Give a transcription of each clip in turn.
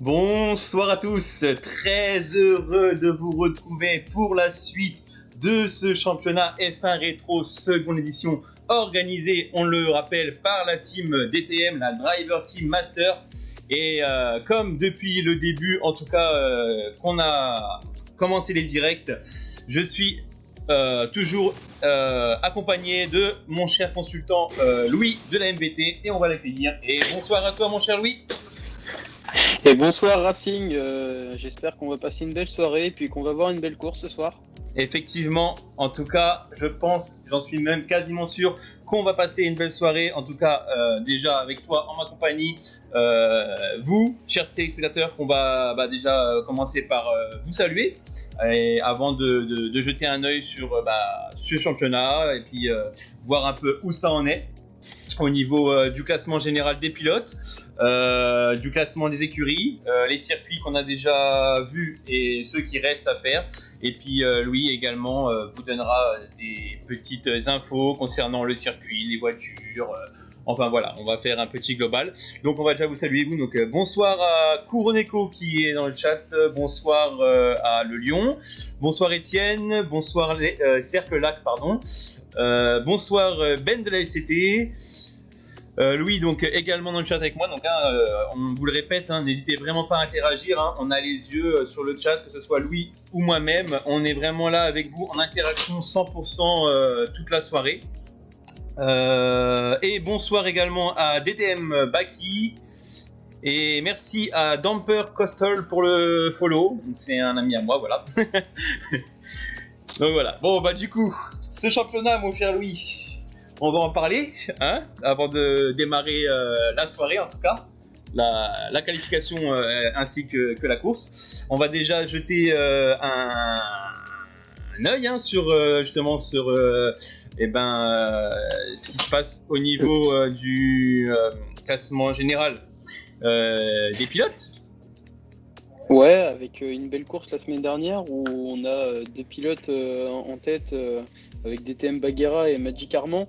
Bonsoir à tous, très heureux de vous retrouver pour la suite de ce championnat F1 Rétro seconde édition organisé, on le rappelle, par la team DTM, la Driver Team Master. Et comme depuis le début, en tout cas qu'on a commencé les directs, je suis toujours accompagné de mon cher consultant Louis de la MVT et on va l'accueillir. Et bonsoir à toi mon cher Louis. Et bonsoir Racing, j'espère qu'on va passer une belle soirée et puis qu'on va voir une belle course ce soir. Effectivement, en tout cas, je pense, j'en suis même quasiment sûr qu'on va passer une belle soirée. En tout cas, déjà avec toi en ma compagnie, vous, chers téléspectateurs, qu'on va déjà commencer par vous saluer. Et avant de jeter un œil sur ce championnat et puis voir un peu où ça en est. Au niveau du classement général des pilotes, du classement des écuries, les circuits qu'on a déjà vus et ceux qui restent à faire. Et puis Louis également vous donnera des petites infos concernant le circuit, les voitures. Enfin voilà, on va faire un petit global. Donc on va déjà vous saluer vous. Donc bonsoir à Couronneco qui est dans le chat. Bonsoir à Le Lion. Bonsoir Étienne. Bonsoir Cercle Lac, pardon. Bonsoir Ben de la FCT. Louis donc également dans le chat avec moi, donc on vous le répète, n'hésitez vraiment pas à interagir, on a les yeux sur le chat, que ce soit Louis ou moi-même, on est vraiment là avec vous en interaction 100% toute la soirée. Et bonsoir également à DTM Baki, et merci à Damper Costal pour le follow, c'est un ami à moi, voilà. Donc voilà, bon du coup, ce championnat mon cher Louis, on va en parler, avant de démarrer la soirée en tout cas, la qualification ainsi que la course. On va déjà jeter un œil sur justement sur ce qui se passe au niveau du classement général des pilotes. Ouais, avec une belle course la semaine dernière où on a deux pilotes en tête avec DTM Baguera et Magic Armand.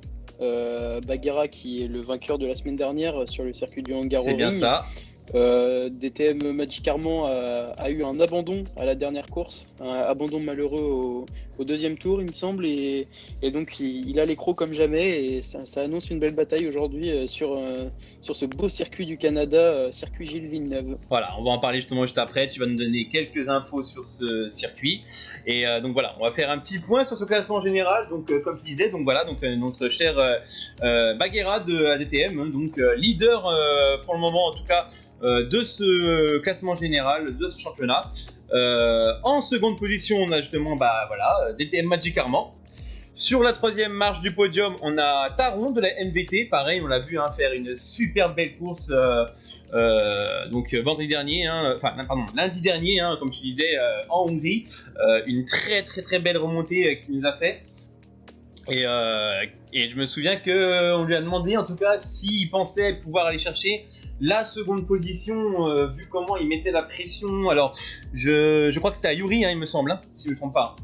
Baguera qui est le vainqueur de la semaine dernière sur le circuit du Hungaroring. C'est bien ça. DTM Magic Armand a eu un abandon à la dernière course, un abandon malheureux au deuxième tour il me semble, et donc il a les crocs comme jamais, et ça annonce une belle bataille aujourd'hui sur ce beau circuit du Canada, circuit Gilles Villeneuve. Voilà, on va en parler justement juste après, tu vas nous donner quelques infos sur ce circuit, et donc voilà, on va faire un petit point sur ce classement général, donc comme tu disais, donc voilà, donc notre cher Baguera de la DTM, donc leader pour le moment en tout cas, de ce classement général, de ce championnat. En seconde position, on a justement DTM Magic Armand. Sur la troisième marche du podium, on a Taron de la MVT. Pareil, on l'a vu faire une super belle course donc vendredi dernier, lundi dernier, comme je disais, en Hongrie. Une très très très belle remontée qu'il nous a fait. Et je me souviens qu'on lui a demandé en tout cas s'il pensait pouvoir aller chercher la seconde position, vu comment il mettait la pression. Alors je crois que c'était à Yuri, il me semble, si je ne me trompe pas.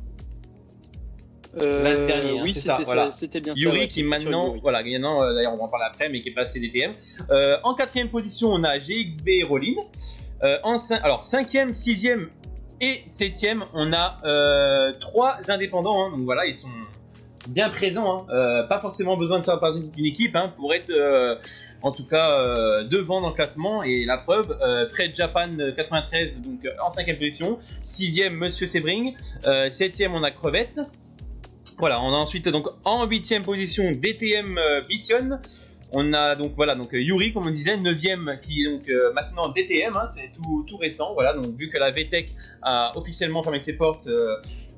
L'année dernière, oui, c'est ça, voilà. C'était bien Yuri ça, ouais, qui maintenant, d'ailleurs on va en parler après, mais qui est passé DTM. En quatrième position, on a GXB et Rollin. Alors cinquième, sixième et septième, on a trois indépendants, donc voilà, ils sont bien présent, pas forcément besoin de faire partie d'une équipe pour être en tout cas devant dans le classement, et la preuve, Fred Japan 93 donc en 5ème position, 6ème Monsieur Sebring, 7ème on a Crevette. Voilà, on a ensuite donc en 8ème position DTM Vision. On a donc Yuri, comme on disait, 9ème, qui est donc maintenant DTM, c'est tout récent, voilà, donc vu que la VTEC a officiellement fermé ses portes,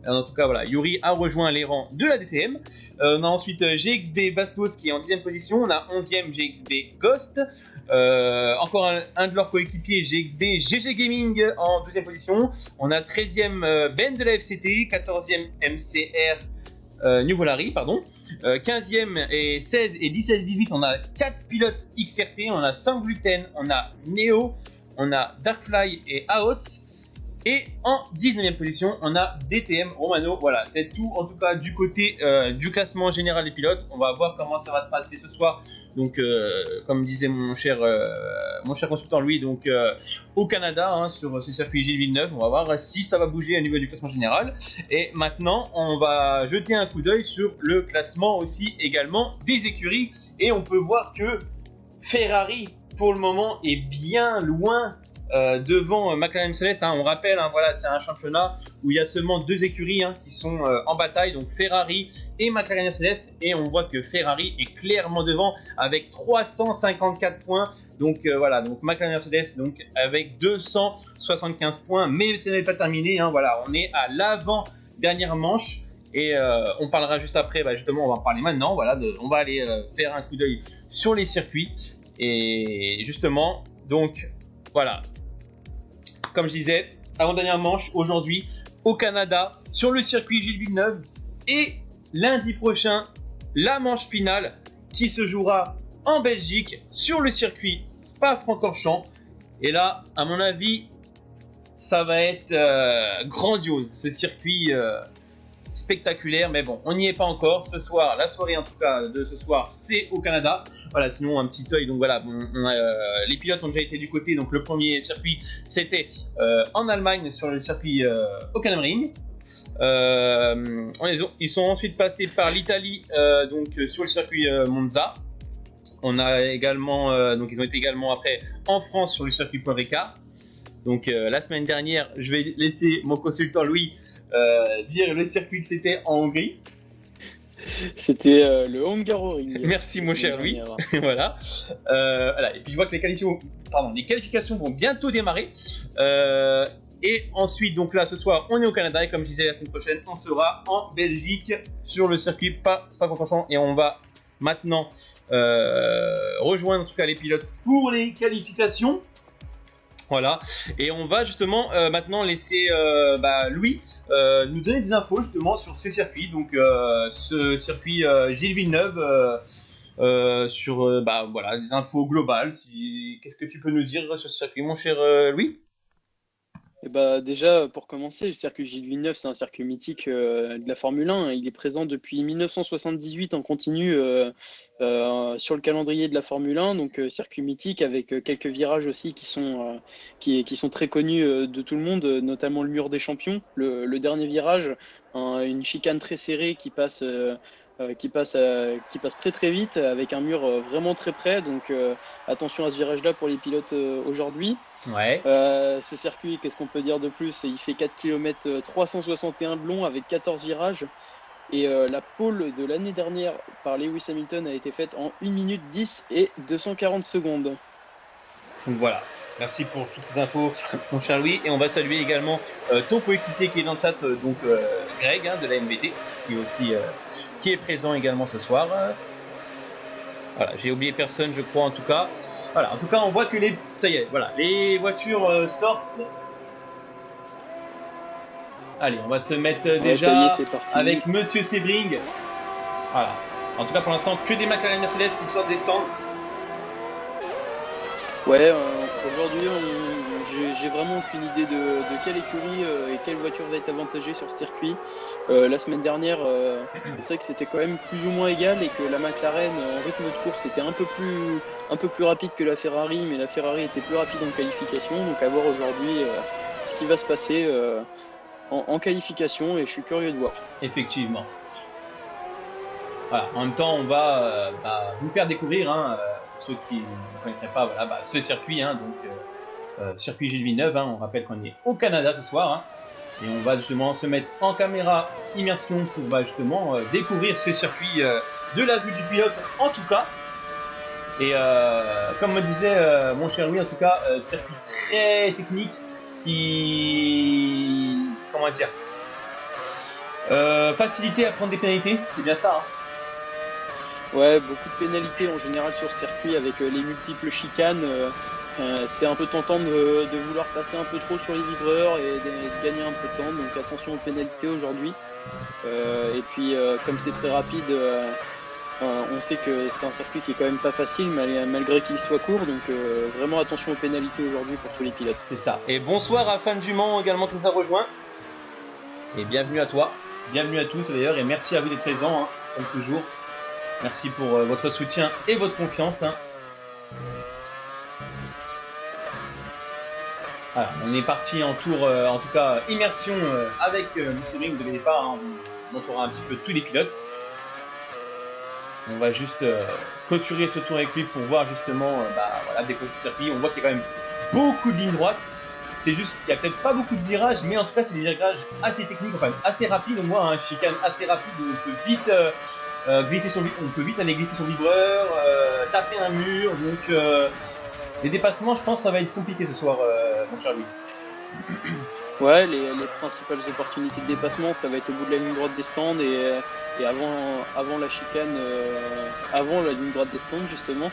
en tout cas voilà, Yuri a rejoint les rangs de la DTM. On a ensuite GXB Bastos qui est en 10ème position, on a 11ème GXB Ghost, encore un de leurs coéquipiers GXB GG Gaming en 12ème position, on a 13ème Ben de la FCT, 14ème MCR New Volari, pardon. 15e et 16 et 17 et 18, on a 4 pilotes XRT, on a Sans Gluten, on a Neo, on a Darkfly et Aots. Et en 19e position, on a DTM Romano. Voilà, c'est tout en tout cas du côté du classement général des pilotes. On va voir comment ça va se passer ce soir. Donc, comme disait mon cher consultant Louis, donc au Canada, hein, sur ce circuit Gilles Villeneuve, on va voir si ça va bouger au niveau du classement général. Et maintenant, on va jeter un coup d'œil sur le classement aussi également des écuries. Et on peut voir que Ferrari, pour le moment, est bien loin devant McLaren Mercedes. Hein. On rappelle, hein, voilà, c'est un championnat où il y a seulement 2 écuries qui sont en bataille, donc Ferrari et McLaren Mercedes, et on voit que Ferrari est clairement devant avec 354 points. Donc voilà, donc McLaren Mercedes donc avec 275 points, mais ce n'est pas terminé. Hein, voilà, on est à l'avant dernière manche. Et on parlera juste après, justement, on va en parler maintenant. Voilà, on va aller faire un coup d'œil sur les circuits. Et justement, donc voilà, comme je disais, avant-dernière manche aujourd'hui au Canada sur le circuit Gilles Villeneuve. Et lundi prochain, la manche finale qui se jouera en Belgique sur le circuit Spa-Francorchamps. Et là, à mon avis, ça va être grandiose, ce circuit spectaculaire, mais bon, on n'y est pas encore. Ce soir, la soirée en tout cas de ce soir, c'est au Canada. Voilà, sinon un petit œil. Donc voilà, les pilotes ont déjà été du côté. Donc le premier circuit, c'était en Allemagne sur le circuit Hockenheimring. Ils sont ensuite passés par l'Italie, donc sur le circuit Monza. On a également, donc ils ont été également après en France sur le circuit Paul Ricard. Donc la semaine dernière, je vais laisser mon consultant Louis dire le circuit que c'était en Hongrie. C'était le Hungaroring. Merci mon cher Louis. Voilà. Voilà. Et puis je vois que les qualifications vont bientôt démarrer. Et ensuite, donc là ce soir, on est au Canada et comme je disais la semaine prochaine, on sera en Belgique sur le circuit Spa-Francorchamps et on va maintenant rejoindre en tout cas les pilotes pour les qualifications. Voilà, et on va justement maintenant laisser Louis nous donner des infos justement sur ce circuit, donc ce circuit Gilles Villeneuve, sur voilà, des infos globales. Qu'est-ce que tu peux nous dire sur ce circuit, mon cher Louis ? Et déjà, pour commencer, le circuit Gilles Villeneuve, c'est un circuit mythique de la Formule 1. Il est présent depuis 1978 en continu sur le calendrier de la Formule 1. Donc, circuit mythique avec quelques virages aussi qui sont très connus de tout le monde, notamment le mur des champions. Le dernier virage, une chicane très serrée qui passe très très vite avec un mur vraiment très près. Donc, attention à ce virage-là pour les pilotes aujourd'hui. Ouais. Ce circuit, qu'est-ce qu'on peut dire de plus ? Il fait 4 km 361 de long avec 14 virages. Et la pole de l'année dernière par Lewis Hamilton a été faite en 1 minute 10 et 240 secondes. Donc voilà, merci pour toutes ces infos, mon cher Louis. Et on va saluer également ton coéquipier qui est dans le chat, donc Greg de la MBT, qui est présent également ce soir. Voilà, j'ai oublié personne, je crois en tout cas. Voilà, en tout cas, on voit que ça y est, voilà, les voitures sortent. Allez, on va se mettre déjà avec Monsieur Sebring. Voilà. En tout cas, pour l'instant, que des McLaren Mercedes qui sortent des stands. Ouais, aujourd'hui, j'ai vraiment aucune idée de quelle écurie et quelle voiture va être avantagée sur ce circuit. La semaine dernière, on sait que c'était quand même plus ou moins égal et que la McLaren en rythme de course était un peu plus rapide que la Ferrari, mais la Ferrari était plus rapide en qualification. Donc à voir aujourd'hui ce qui va se passer en qualification et je suis curieux de voir. Effectivement. Voilà. En même temps, on va vous faire découvrir, ceux qui ne connaîtraient pas, ce circuit, donc circuit Gilles Villeneuve. On rappelle qu'on est au Canada ce soir, et on va justement se mettre en caméra immersion pour justement découvrir ce circuit de la vue du pilote, en tout cas. Et comme me disait mon cher Louis, en tout cas, circuit très technique qui, comment dire, facilité à prendre des pénalités, c'est bien ça. Ouais, beaucoup de pénalités en général sur ce circuit avec les multiples chicanes. C'est un peu tentant de vouloir passer un peu trop sur les vibreurs et de gagner un peu de temps. Donc attention aux pénalités aujourd'hui. Et puis comme c'est très rapide, On sait que c'est un circuit qui est quand même pas facile malgré qu'il soit court, donc vraiment attention aux pénalités aujourd'hui pour tous les pilotes. C'est ça. Et bonsoir à Fan du Mans également qui nous a rejoint. Et bienvenue à toi, bienvenue à tous d'ailleurs, et merci à vous d'être présents, hein, comme toujours. Merci pour votre soutien et votre confiance. Hein. Voilà, on est parti en tour, en tout cas immersion avec Moussery, vous ne devez pas, hein, on montrera un petit peu tous les pilotes. On va juste clôturer ce tour avec lui pour voir justement voilà, des circuits. On voit qu'il y a quand même beaucoup de lignes droites. C'est juste qu'il n'y a peut-être pas beaucoup de virages, mais en tout cas c'est des virages assez techniques, enfin assez rapides. On voit un chicane assez rapide où on peut vite aller glisser son vibreur, taper un mur. Donc les dépassements, je pense que ça va être compliqué ce soir, mon cher Louis. Ouais, les principales opportunités de dépassement, ça va être au bout de la ligne droite des stands et avant la chicane, avant la ligne droite des stands justement.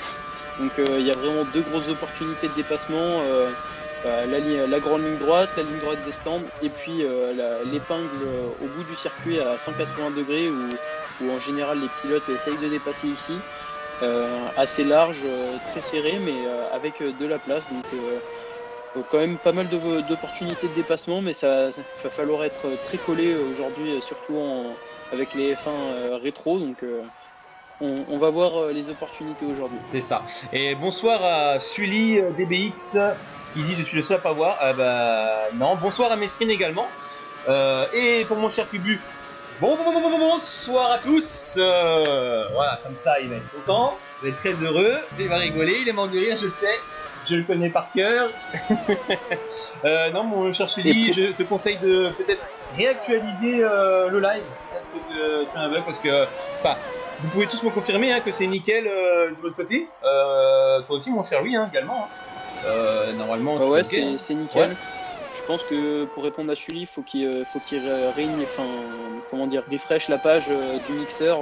Donc il y a vraiment deux grosses opportunités de dépassement, la grande ligne droite des stands, et puis l'épingle au bout du circuit à 180 degrés où en général les pilotes essayent de dépasser ici. Assez large, très serré, mais avec de la place. Donc quand même pas mal d'opportunités de dépassement, mais ça va falloir être très collé aujourd'hui, surtout avec les F1 rétro. Donc on va voir les opportunités aujourd'hui. C'est ça. Et bonsoir à Sully DBX. Il dit je suis le seul à pas voir. Non. Bonsoir à Meskin également. Et pour mon cher Kubu, bonsoir à tous. Voilà, comme ça il va être content. Il va être très heureux. Il va rigoler. Il est mort de rire, je le sais. Je le connais par cœur. Non, mon cher Sully, je te conseille de peut-être réactualiser le live. Peut-être que tu as un bug parce que. Vous pouvez tous me confirmer hein, que c'est nickel de l'autre côté. Toi aussi, mon cher Louis, hein, également. Hein. Normalement. Ouais, okay, c'est nickel. Ouais. Je pense que pour répondre à Sully, il faut qu'il refresh la page du mixeur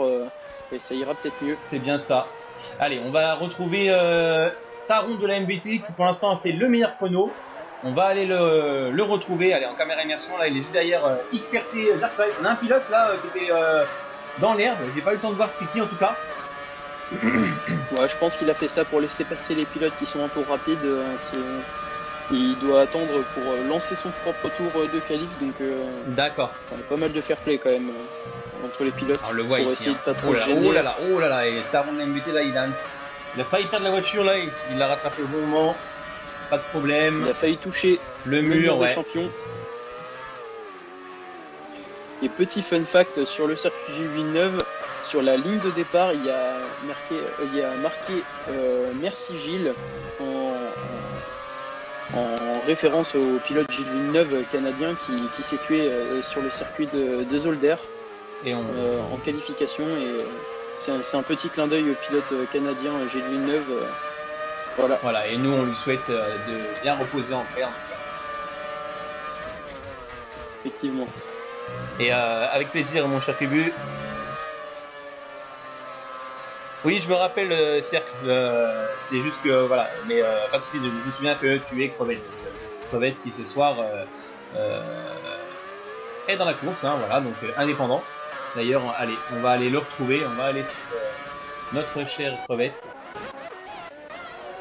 et ça ira peut-être mieux. C'est bien ça. Allez, on va retrouver Taron de la MVT qui pour l'instant a fait le meilleur chrono. On va aller le retrouver. Allez, en caméra immersion, là, il est juste derrière XRT Darkfly. On a un pilote là qui était dans l'herbe. J'ai pas eu le temps de voir ce qui en tout cas. Ouais, je pense qu'il a fait ça pour laisser passer les pilotes qui sont un peu rapides. Il doit attendre pour lancer son propre tour de qualif, donc d'accord. Il y a pas mal de fair play quand même entre les pilotes. On le voit pour ici. Essayer de pas trop oh là là, et Taron de la MVT là, il a failli perdre la voiture là, il l'a rattrapé au bon moment. Pas de problème. Il a failli toucher le mur des champions. Et petit fun fact sur le circuit Villeneuve, sur la ligne de départ, il y a marqué Merci Gilles en référence au pilote Gilles Villeneuve canadien qui s'est tué sur le circuit de Zolder et en qualification. Et c'est un petit clin d'œil au pilote canadien Gilles Villeneuve. Voilà, et nous on lui souhaite de bien reposer en paix. Effectivement. Et avec plaisir, mon cher Kubu. Oui, je me rappelle le cercle. C'est juste que voilà, mais pas de soucis. Je me souviens que tu es Crevette. Crevette qui ce soir est dans la course, hein, voilà, donc indépendant. D'ailleurs, allez, on va aller le retrouver. On va aller sur notre cher Crevette.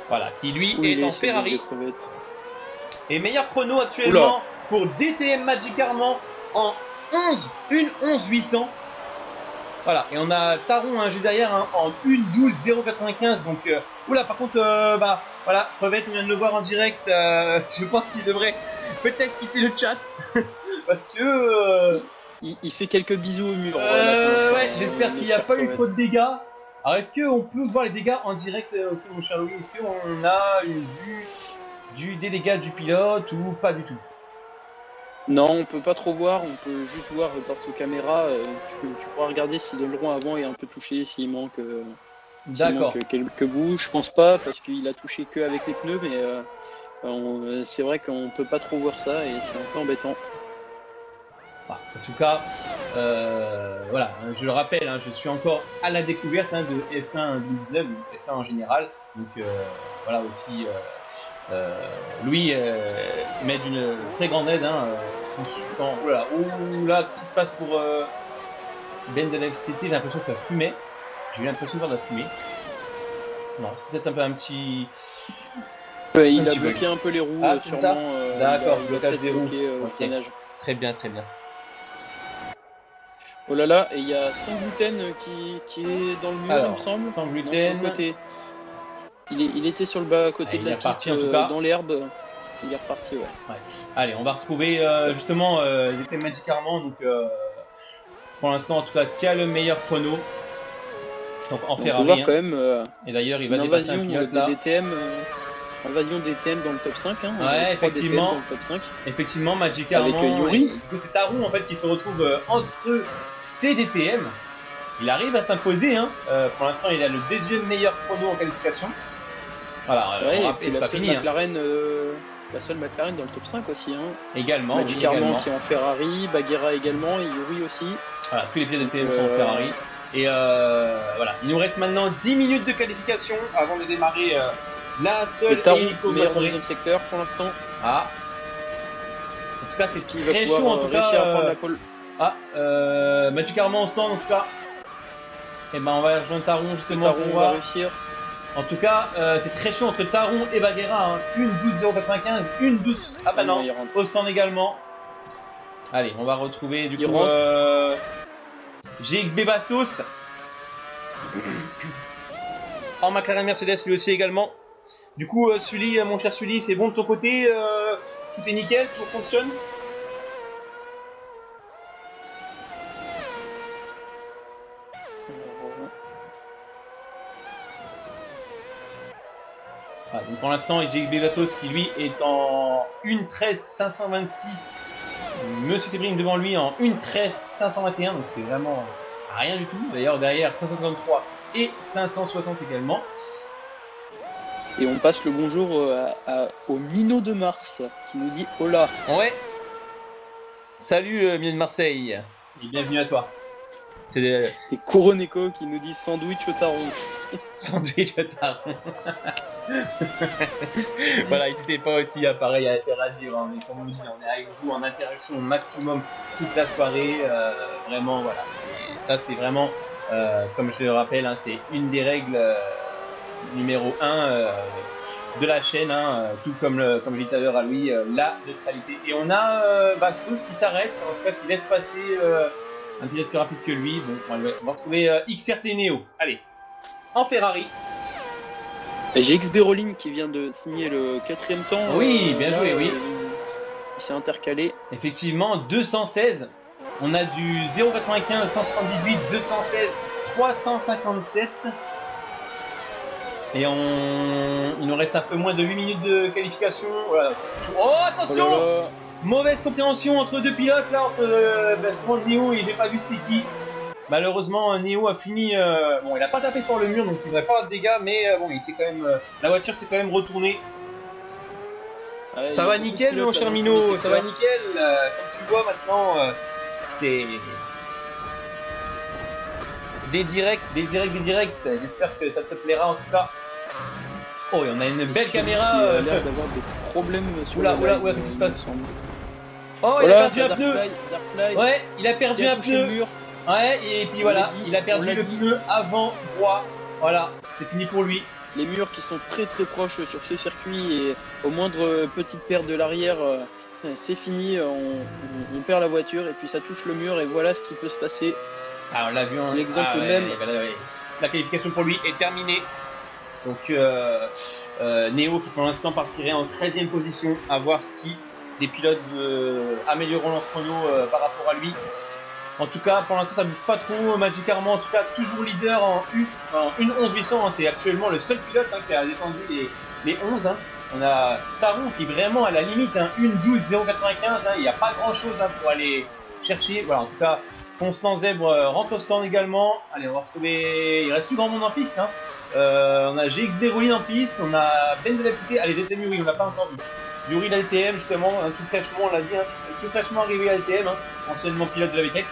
Voilà, qui lui est en Ferrari. Et meilleur chrono actuellement pour DTM Magic Armand en 1-11-800. Voilà, et on a Taron hein, juste derrière hein, en 1-12-095. Donc, par contre, voilà, Crevette, on vient de le voir en direct. Je pense qu'il devrait peut-être quitter le chat. Parce que. Il fait quelques bisous au mur. Ouais, j'espère qu'il n'y a pas eu trop de dégâts. Alors, est-ce qu'on peut voir les dégâts en direct aussi, mon cher Louis? Est-ce qu'on a une vue des dégâts du pilote ou pas du tout? Non, on peut pas trop voir, on peut juste voir grâce aux caméras. Tu pourras regarder si l'aileron avant est un peu touché, s'il manque quelques bouts. Je pense pas, parce qu'il a touché que avec les pneus, mais c'est vrai qu'on peut pas trop voir ça et c'est un peu embêtant. En tout cas, voilà, je le rappelle, hein, je suis encore à la découverte hein, de F1 2019, F1 en général. Donc voilà aussi, Louis met d'une très grande aide. Hein, là, qu'est-ce qui se passe pour Ben de la FCT? J'ai l'impression que ça fumait. J'ai eu l'impression de voir de la fumée. Non, c'est peut-être un peu un petit... Il Un a petit bloqué bug. un peu les roues, Ah, c'est ça. sûrement. D'accord, il a blocage peut-être des roues. bloqué au Ok. freinage. Très bien, très bien. Oh là là, et il y a Sans Gluten qui est dans le mur, il me Alors, semble. Sans Non, sur Gluten. le côté. Il était sur le bas côté Allez, de il la est reparti, piste, en tout cas. dans l'herbe. Il est reparti, ouais. Ouais. Allez, on va retrouver justement DTM Magic Armand. Donc, pour l'instant, en tout cas, qui a le meilleur chrono. Donc, en On peut Ferrari. voir Hein. quand même Et d'ailleurs, il va une dépasser un invasion pilote de là. DTM. Invasion DTM dans le top 5. Hein. On a Ouais, 3 DTM effectivement. dans le top 5. Effectivement, Magic Avec Armand. Yuri. Et, du coup, c'est Tarun en fait qui se retrouve entre ces DTM. Il arrive à s'imposer. Hein. Pour l'instant, il a le deuxième meilleur chrono en qualification. Voilà, Ouais, on et rappelle puis pas fini. la seule McLaren dans le top 5 aussi. Hein. Également. Magic oui, Armand également. qui est en Ferrari, Baguera également, et Yuri aussi. Voilà, tous les pilotes DTM sont en Ferrari. Et voilà, il nous reste maintenant 10 minutes de qualification avant de démarrer la seule Tarun, hélico de la meilleur soirée. deuxième secteur pour l'instant. Ah. En tout cas, c'est Qui va très pouvoir chaud en tout réussir cas. à prendre la pole. Magic Armand au stand en tout cas. Et ben on va rejoindre Tarun justement Tarun pour va voir. réussir. En tout cas, c'est très chaud entre Tarun et Baguera. Hein. Une 12.095, une 12. Ah bah non, il rentre. au stand également. Allez, on va retrouver du Il coup rentre. GXB Bastos. En McLaren Mercedes lui aussi également. Du coup, Sully, mon cher Sully, c'est bon de ton côté, tout est nickel, tout fonctionne. Voilà, donc pour l'instant, GXB Bastos qui lui est en 1.13.526. Monsieur Sebring devant lui en 1.13.521, donc c'est vraiment rien du tout. D'ailleurs, derrière 553 et 560 également. Et on passe le bonjour au Minot de Mars qui nous dit hola. Ouais. Salut Mien de Marseille et bienvenue à toi. C'est Et Coroneco qui nous dit sandwich au taron. Sandwich au taron. Voilà, n'hésitez pas aussi à pareil à interagir. Hein. Mais comme on dit, on est avec vous en interaction au maximum toute la soirée. Vraiment, voilà. Ça, c'est vraiment, comme je le rappelle, hein, c'est une des règles numéro 1 de la chaîne. Hein, tout comme je l'ai dit tout à l'heure à lui, la neutralité. Et on a Bastos qui s'arrête, en tout cas qui laisse passer un pilote plus rapide que lui. Bon, on va retrouver XRT Neo. Allez, en Ferrari. Et j'ai XB Rolling qui vient de signer le 4ème temps. Oui, bien joué, oui. Il s'est intercalé. Effectivement, 216. On a du 0,95, 178, 216, 357. Et il nous reste un peu moins de 8 minutes de qualification. Voilà. Oh, attention! Oh là là. Mauvaise compréhension entre deux pilotes, là, entre Neo et j'ai pas vu c'était qui. Malheureusement, Neo a fini. Bon, il a pas tapé sur le mur, donc il n'aurait pas de dégâts, mais bon, il s'est quand même. La voiture s'est quand même retournée. Ouais, ça va nickel, mon cher Minot, ça va nickel. Comme tu vois maintenant, c'est des directs. J'espère que ça te plaira en tout cas. Oh, et on a une belle caméra. Il a l'air d'avoir des problèmes sur oula, qu'est-ce qui se passe? Oh, il voilà, a perdu un pneu. Ouais, il a perdu un pneu. Ouais, et puis voilà, il a perdu le pneu avant droit. Voilà, c'est fini pour lui. Les murs qui sont très très proches sur ce circuit et au moindre petite perte de l'arrière, c'est fini, on perd la voiture et puis ça touche le mur et voilà ce qui peut se passer. Alors on l'a vu en l'exemple même. La qualification pour lui est terminée. Donc Neo qui pour l'instant partirait en 13e position, à voir si des pilotes amélioreront leur chrono par rapport à lui. En tout cas, pour l'instant, ça bouge pas trop. Magic Armand, en tout cas, toujours leader en 1.11.800. Hein. C'est actuellement le seul pilote hein, qui a descendu les 11. Hein. On a Tarun qui est vraiment à la limite, hein, 1.12.095. Hein. Il n'y a pas grand chose hein, pour aller chercher. Voilà, en tout cas, Constant Zèbre rentre au stand également. Allez, on va retrouver. Il reste plus grand monde en piste. Hein. On a GXB Rolling en piste. On a Ben de l'FCT. Allez, DTM Yuri, on l'a pas encore vu. Yuri de l'LTM, justement, hein, tout fraîchement, on l'a dit, hein, tout fraîchement arrivé à l'LTM, hein, anciennement pilote de la VTEC.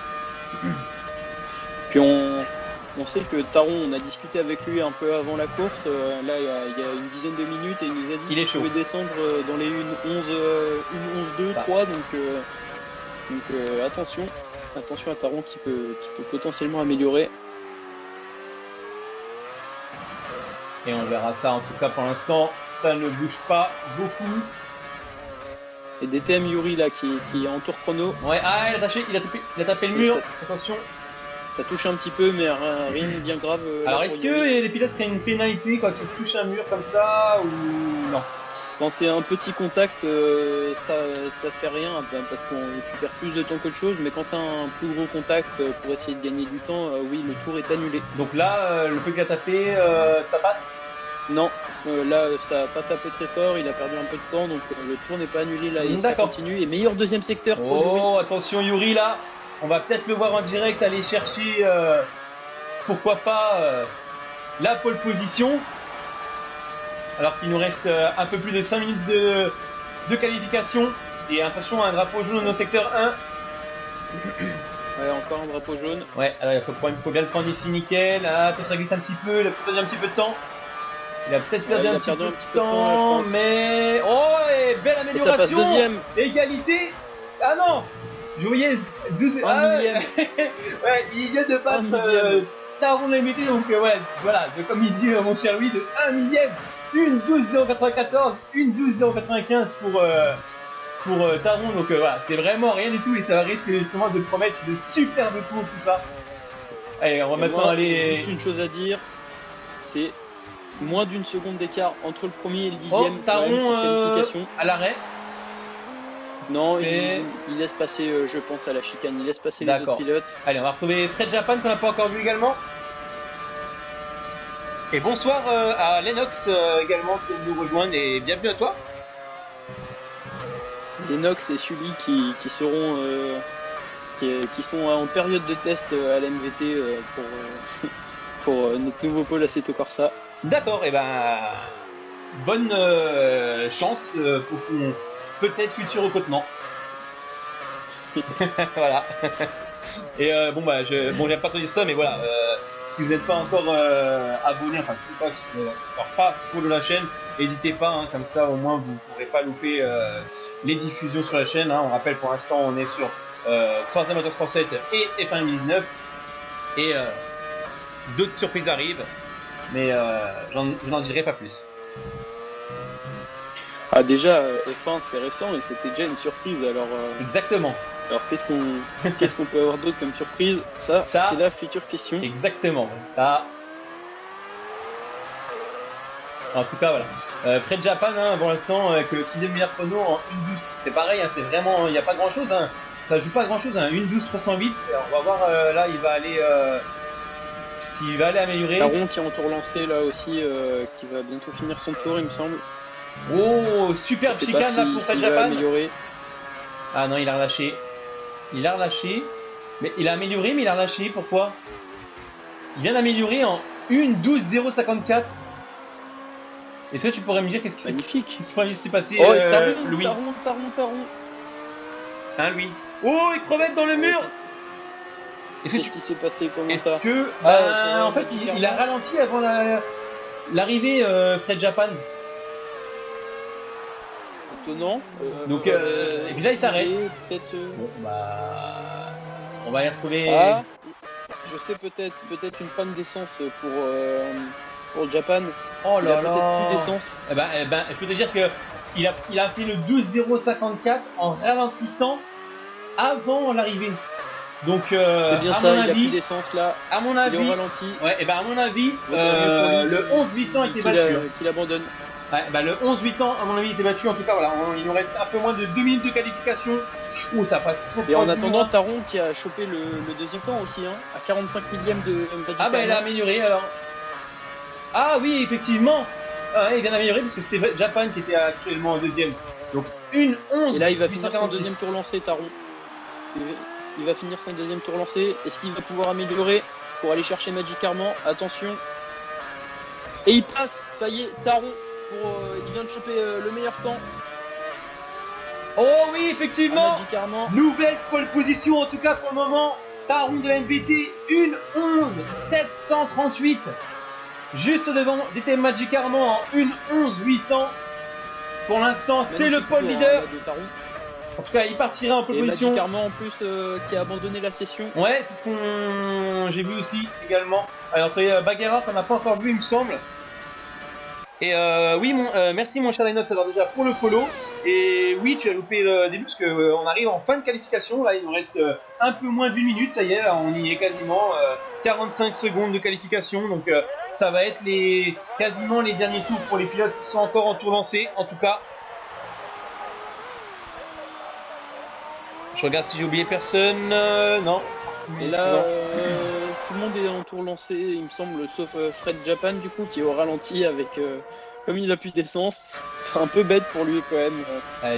Puis on sait que Tarun, on a discuté avec lui un peu avant la course, là il y a une dizaine de minutes et il nous a dit qu'il pouvait descendre dans les 1.11.2, 3, donc attention à Tarun qui peut potentiellement améliorer. Et on verra ça, en tout cas pour l'instant, ça ne bouge pas beaucoup. Et DTM Yuri là qui est en tour chrono. Ouais, ah, il a tapé le mur, attention. Ça touche un petit peu, mais rien de bien grave. Alors est-ce que les pilotes prennent une pénalité quand ils touchent un mur comme ça ou non? Quand c'est un petit contact, ça fait rien parce qu'on récupère plus de temps qu'autre chose, mais quand c'est un plus gros contact pour essayer de gagner du temps, oui, le tour est annulé. Donc là, le peu qu'il a tapé, ça passe? Non, là ça n'a pas tapé très fort, il a perdu un peu de temps, donc le tour n'est pas annulé là, et ça continue. Et meilleur deuxième secteur pour Yuri. Oh, attention Yuri là, on va peut-être le voir en direct aller chercher, pourquoi pas, la pole position. Alors qu'il nous reste un peu plus de 5 minutes de qualification. Et attention, un drapeau jaune au secteur 1. Ouais, encore un drapeau jaune. Ouais, alors il faut bien le prendre ici, nickel. Ah, attention, ça glisse un petit peu, il a peut-être perdu un petit peu de temps. Il a peut-être perdu un petit peu de temps, mais... Oh, et belle amélioration. Et ça passe deuxième. Égalité. Ah non, je voyais 12... millième. Ouais, il vient de battre Taron limité, donc voilà, comme il dit mon cher Louis, de 1 millième. Une 12.094, une 12.095 pour Taron, donc voilà, c'est vraiment rien du tout et ça risque justement de promettre de superbes cours, tout ça. Allez, on va maintenant aller... Juste une chose à dire, c'est moins d'une seconde d'écart entre le premier et le dixième. Oh, Taron à l'arrêt. Non, il laisse passer, je pense, à la chicane, il laisse passer les autres pilotes. Allez, on va retrouver Fred Japan qu'on n'a pas encore vu également. Et bonsoir à Lennox également qui nous rejoindre et bienvenue à toi. Lennox et Sully qui seront qui sont en période de test à l'MVT pour notre nouveau pôle Assetto Corsa. D'accord, et ben bonne chance pour ton peut-être futur recrutement. Voilà. Et j'aime pas te dire ça, mais voilà. Si vous n'êtes pas encore abonné, enfin je sais pas si vous n'êtes encore pas pour la chaîne, n'hésitez pas, hein, comme ça au moins vous ne pourrez pas louper les diffusions sur la chaîne. Hein. On rappelle pour l'instant on est sur Forza Motorsport 7 et F1 2019 et d'autres surprises arrivent, mais je n'en dirai pas plus. Ah déjà F1 c'est récent et c'était déjà une surprise alors. Exactement. Alors qu'est-ce qu'on peut avoir d'autre comme surprise? Ça c'est la future question. Exactement. Ça... En tout cas voilà. Fred Japan hein, pour l'instant que le 6ème meilleur chrono en 1.12. C'est pareil, hein, c'est vraiment. Il n'y a pas grand chose. Hein. Ça joue pas grand chose, hein. 1.12.308. On va voir là il va aller s'il va aller améliorer. Taron qui est en tour lancé là aussi qui va bientôt finir son tour il me semble. Oh super chicane là pour Fred Japan. Ah non il a relâché. Il a relâché, mais il a amélioré, mais il a relâché. Pourquoi? Il vient d'améliorer en 1.12.054. Est-ce que tu pourrais me dire qu'est-ce qui s'est passé, Louis? Taron. Hein, Louis? Oh, il crevette dans le mur. Qu'est-ce qui s'est passé? Comment ça? En fait, il a ralenti avant l'arrivée Fred Japan. Étonnant. Donc, et puis là, il s'arrête. Bon, on va y retrouver. Ah, je sais peut-être une panne d'essence pour Japan. Oh là là. Peut-être plus d'essence. Eh ben, je peux te dire que il a fait le 12.054 en ralentissant avant l'arrivée. Donc, c'est bien ça. Il a plus d'essence là. À mon avis. Il est au ralenti. Ouais. Et ben à mon avis, le 11.800 était battu. Qu'il abandonne. Ouais, le 11-8 ans, à mon avis, était battu. En tout cas, voilà, il nous reste un peu moins de 2 minutes de qualification. Oh, ça passe très Et en attendant, Taron qui a chopé le deuxième temps aussi, hein, à 45 millième de Magic. Ah, il a amélioré alors. Ah, oui, effectivement. Ah, il vient d'améliorer parce que c'était Japan qui était actuellement en deuxième. Donc, une 11. Et là, il va finir son deuxième tour lancé, Taron. Il va finir son deuxième tour lancé. Est-ce qu'il va pouvoir améliorer pour aller chercher Magic Armand? Attention. Et il passe, ça y est, Taron. Il vient de choper le meilleur temps. Oh oui, effectivement. Nouvelle pole position en tout cas pour le moment. Taron de la MVT, 1.11.738. Juste devant DTM Magic Armand en 1.11.800. Pour l'instant, c'est le pole leader. En tout cas, il partira en pole position. Magic Armand en plus qui a abandonné la session. Ouais, c'est ce qu'on j'ai vu aussi également. Alors entre Baguera qu'on n'a pas encore vu, il me semble. Et oui, merci mon cher Linox alors déjà pour le follow. Et oui, tu as loupé le début parce qu'on arrive en fin de qualification. Là, il nous reste un peu moins d'une minute. Ça y est, là, on y est quasiment 45 secondes de qualification. Donc ça va être quasiment les derniers tours pour les pilotes qui sont encore en tour lancé. En tout cas, je regarde si j'ai oublié personne. Non. Et là, tout le monde est en tour lancé, il me semble, sauf Fred Japan, du coup, qui est au ralenti avec. Comme il a plus d'essence, c'est un peu bête pour lui quand même.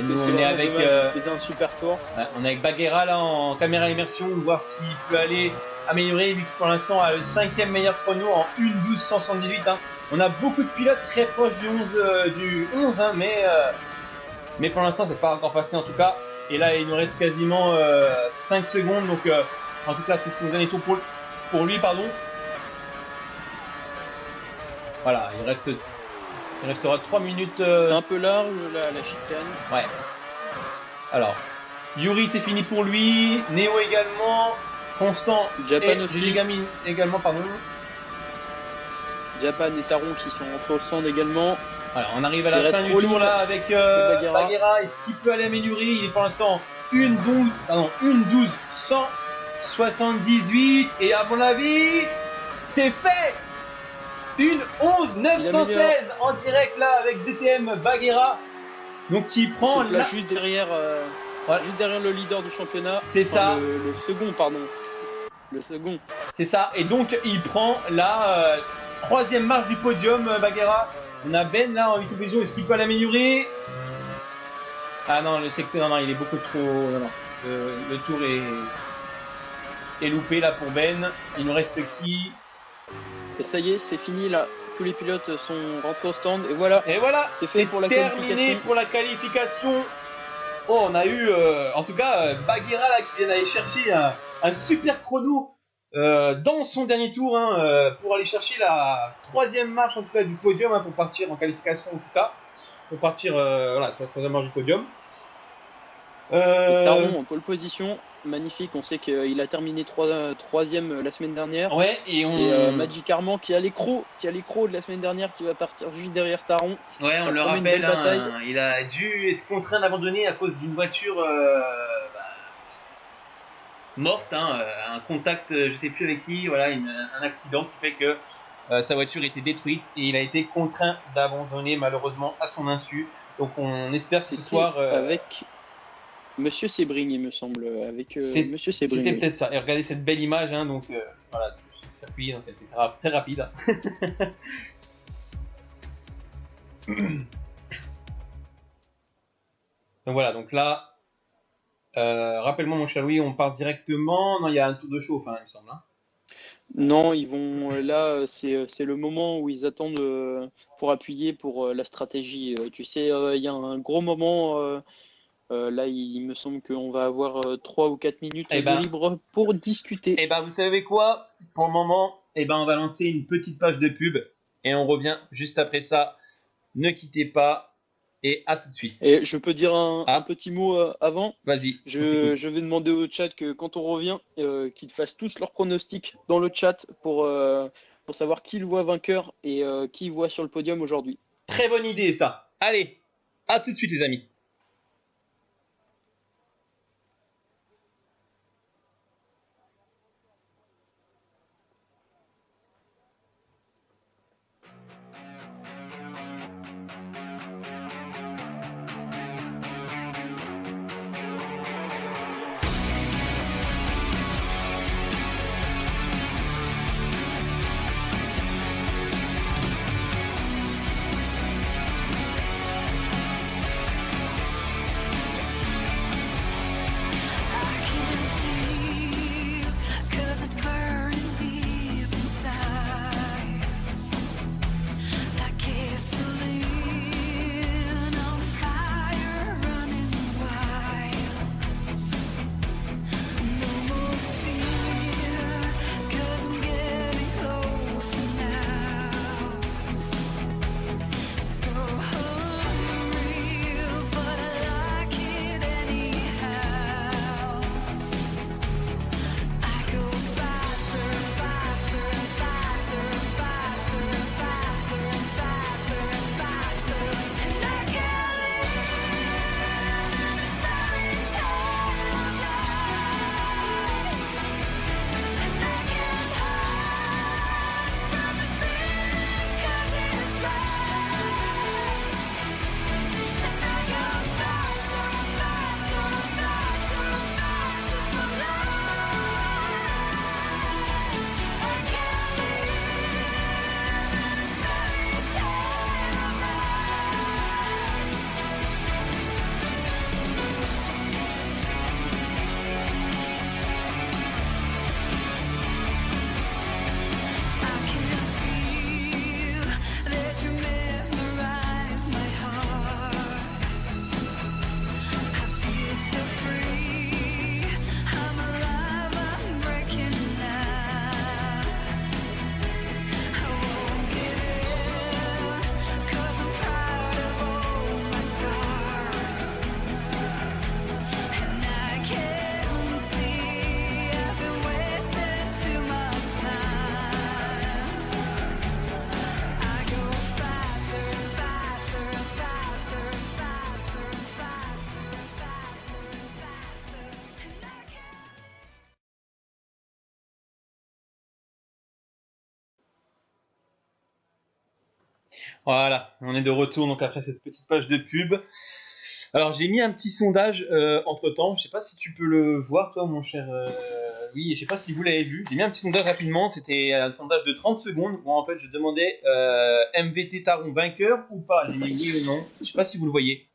Nous, on est avec. Il faisait un super tour. On est avec Baguera là en caméra immersion, voir s'il peut aller améliorer. Lui qui pour l'instant a le 5e meilleur chrono en 1:12:178. Hein. On a beaucoup de pilotes très proches du 11, hein, mais pour l'instant, c'est pas encore passé en tout cas. Et là, il nous reste quasiment 5 secondes. Donc, en tout cas, c'est son dernier tour pour lui, pardon. Voilà, il restera 3 minutes. C'est un peu large, la chicane. Ouais. Alors, Yuri, c'est fini pour lui. Neo également. Constant. Japan et aussi. Gigami également, pardon. Japan et Taron qui sont entrés au stand également. Voilà, on arrive à la fin du tour là avec Baguera. Est-ce qu'il peut aller améliorer? Il est pour l'instant 1:12:178. Et à mon avis, c'est fait! 1:11:916 en direct là avec DTM Baguera. Donc qui prend là juste derrière le leader du championnat. C'est ça. Le second, pardon. Le second. C'est ça. Et donc il prend la 3e marche du podium Baguera. On a Ben là en 8e position. Est-ce qu'il peut l'améliorer? Ah non, le secteur, non, il est beaucoup trop. Non. Le tour est loupé là pour Ben. Il nous reste qui? Et ça y est, c'est fini là. Tous les pilotes sont rentrés au stand et voilà. C'est pour la terminé pour la qualification. Oh, on a eu en tout cas Baguera là qui vient d'aller chercher un super chrono dans son dernier tour pour aller chercher la 3e marche en tout cas du podium pour partir en qualification en tout cas. Pour partir voilà, sur la 3e marche du podium. Taron en pole position, magnifique. On sait qu'il a terminé 3e la semaine dernière. Ouais, et Magic Armand qui a l'écro de la semaine dernière qui va partir juste derrière Taron. Ouais, on le rappelle, il a dû être contraint d'abandonner à cause d'une voiture morte, un contact, je sais plus avec qui, voilà, un accident qui fait que sa voiture était détruite et il a été contraint d'abandonner malheureusement à son insu. Donc on espère que ce soir avec Monsieur Sebring, il me semble, Monsieur Sebring. C'était peut-être ça. Et regardez cette belle image, donc voilà, ce circuit, c'était très rapide. Donc voilà, donc là, rappelle-moi mon cher Louis, on part directement. Non, il y a un tour de chauffe, il me semble. Non, ils vont là, c'est le moment où ils attendent pour appuyer pour la stratégie. Tu sais, il y a un gros moment. Là, il me semble qu'on va avoir 3 ou 4 minutes de libre pour discuter. Et vous savez quoi? Pour le moment, on va lancer une petite page de pub et on revient juste après ça. Ne quittez pas et à tout de suite. Et je peux dire un petit mot avant? Vas-y. Je vais demander au chat que quand on revient, qu'ils fassent tous leurs pronostics dans le chat pour savoir qui le voit vainqueur et qui voit sur le podium aujourd'hui. Très bonne idée ça. Allez, à tout de suite les amis. Voilà, on est de retour donc après cette petite page de pub. Alors j'ai mis un petit sondage entre temps, je sais pas si tu peux le voir toi mon cher Louis, je sais pas si vous l'avez vu, j'ai mis un petit sondage rapidement, c'était un sondage de 30 secondes où en fait je demandais MVT Taron vainqueur ou pas, j'ai mis oui ou non, je sais pas si vous le voyez.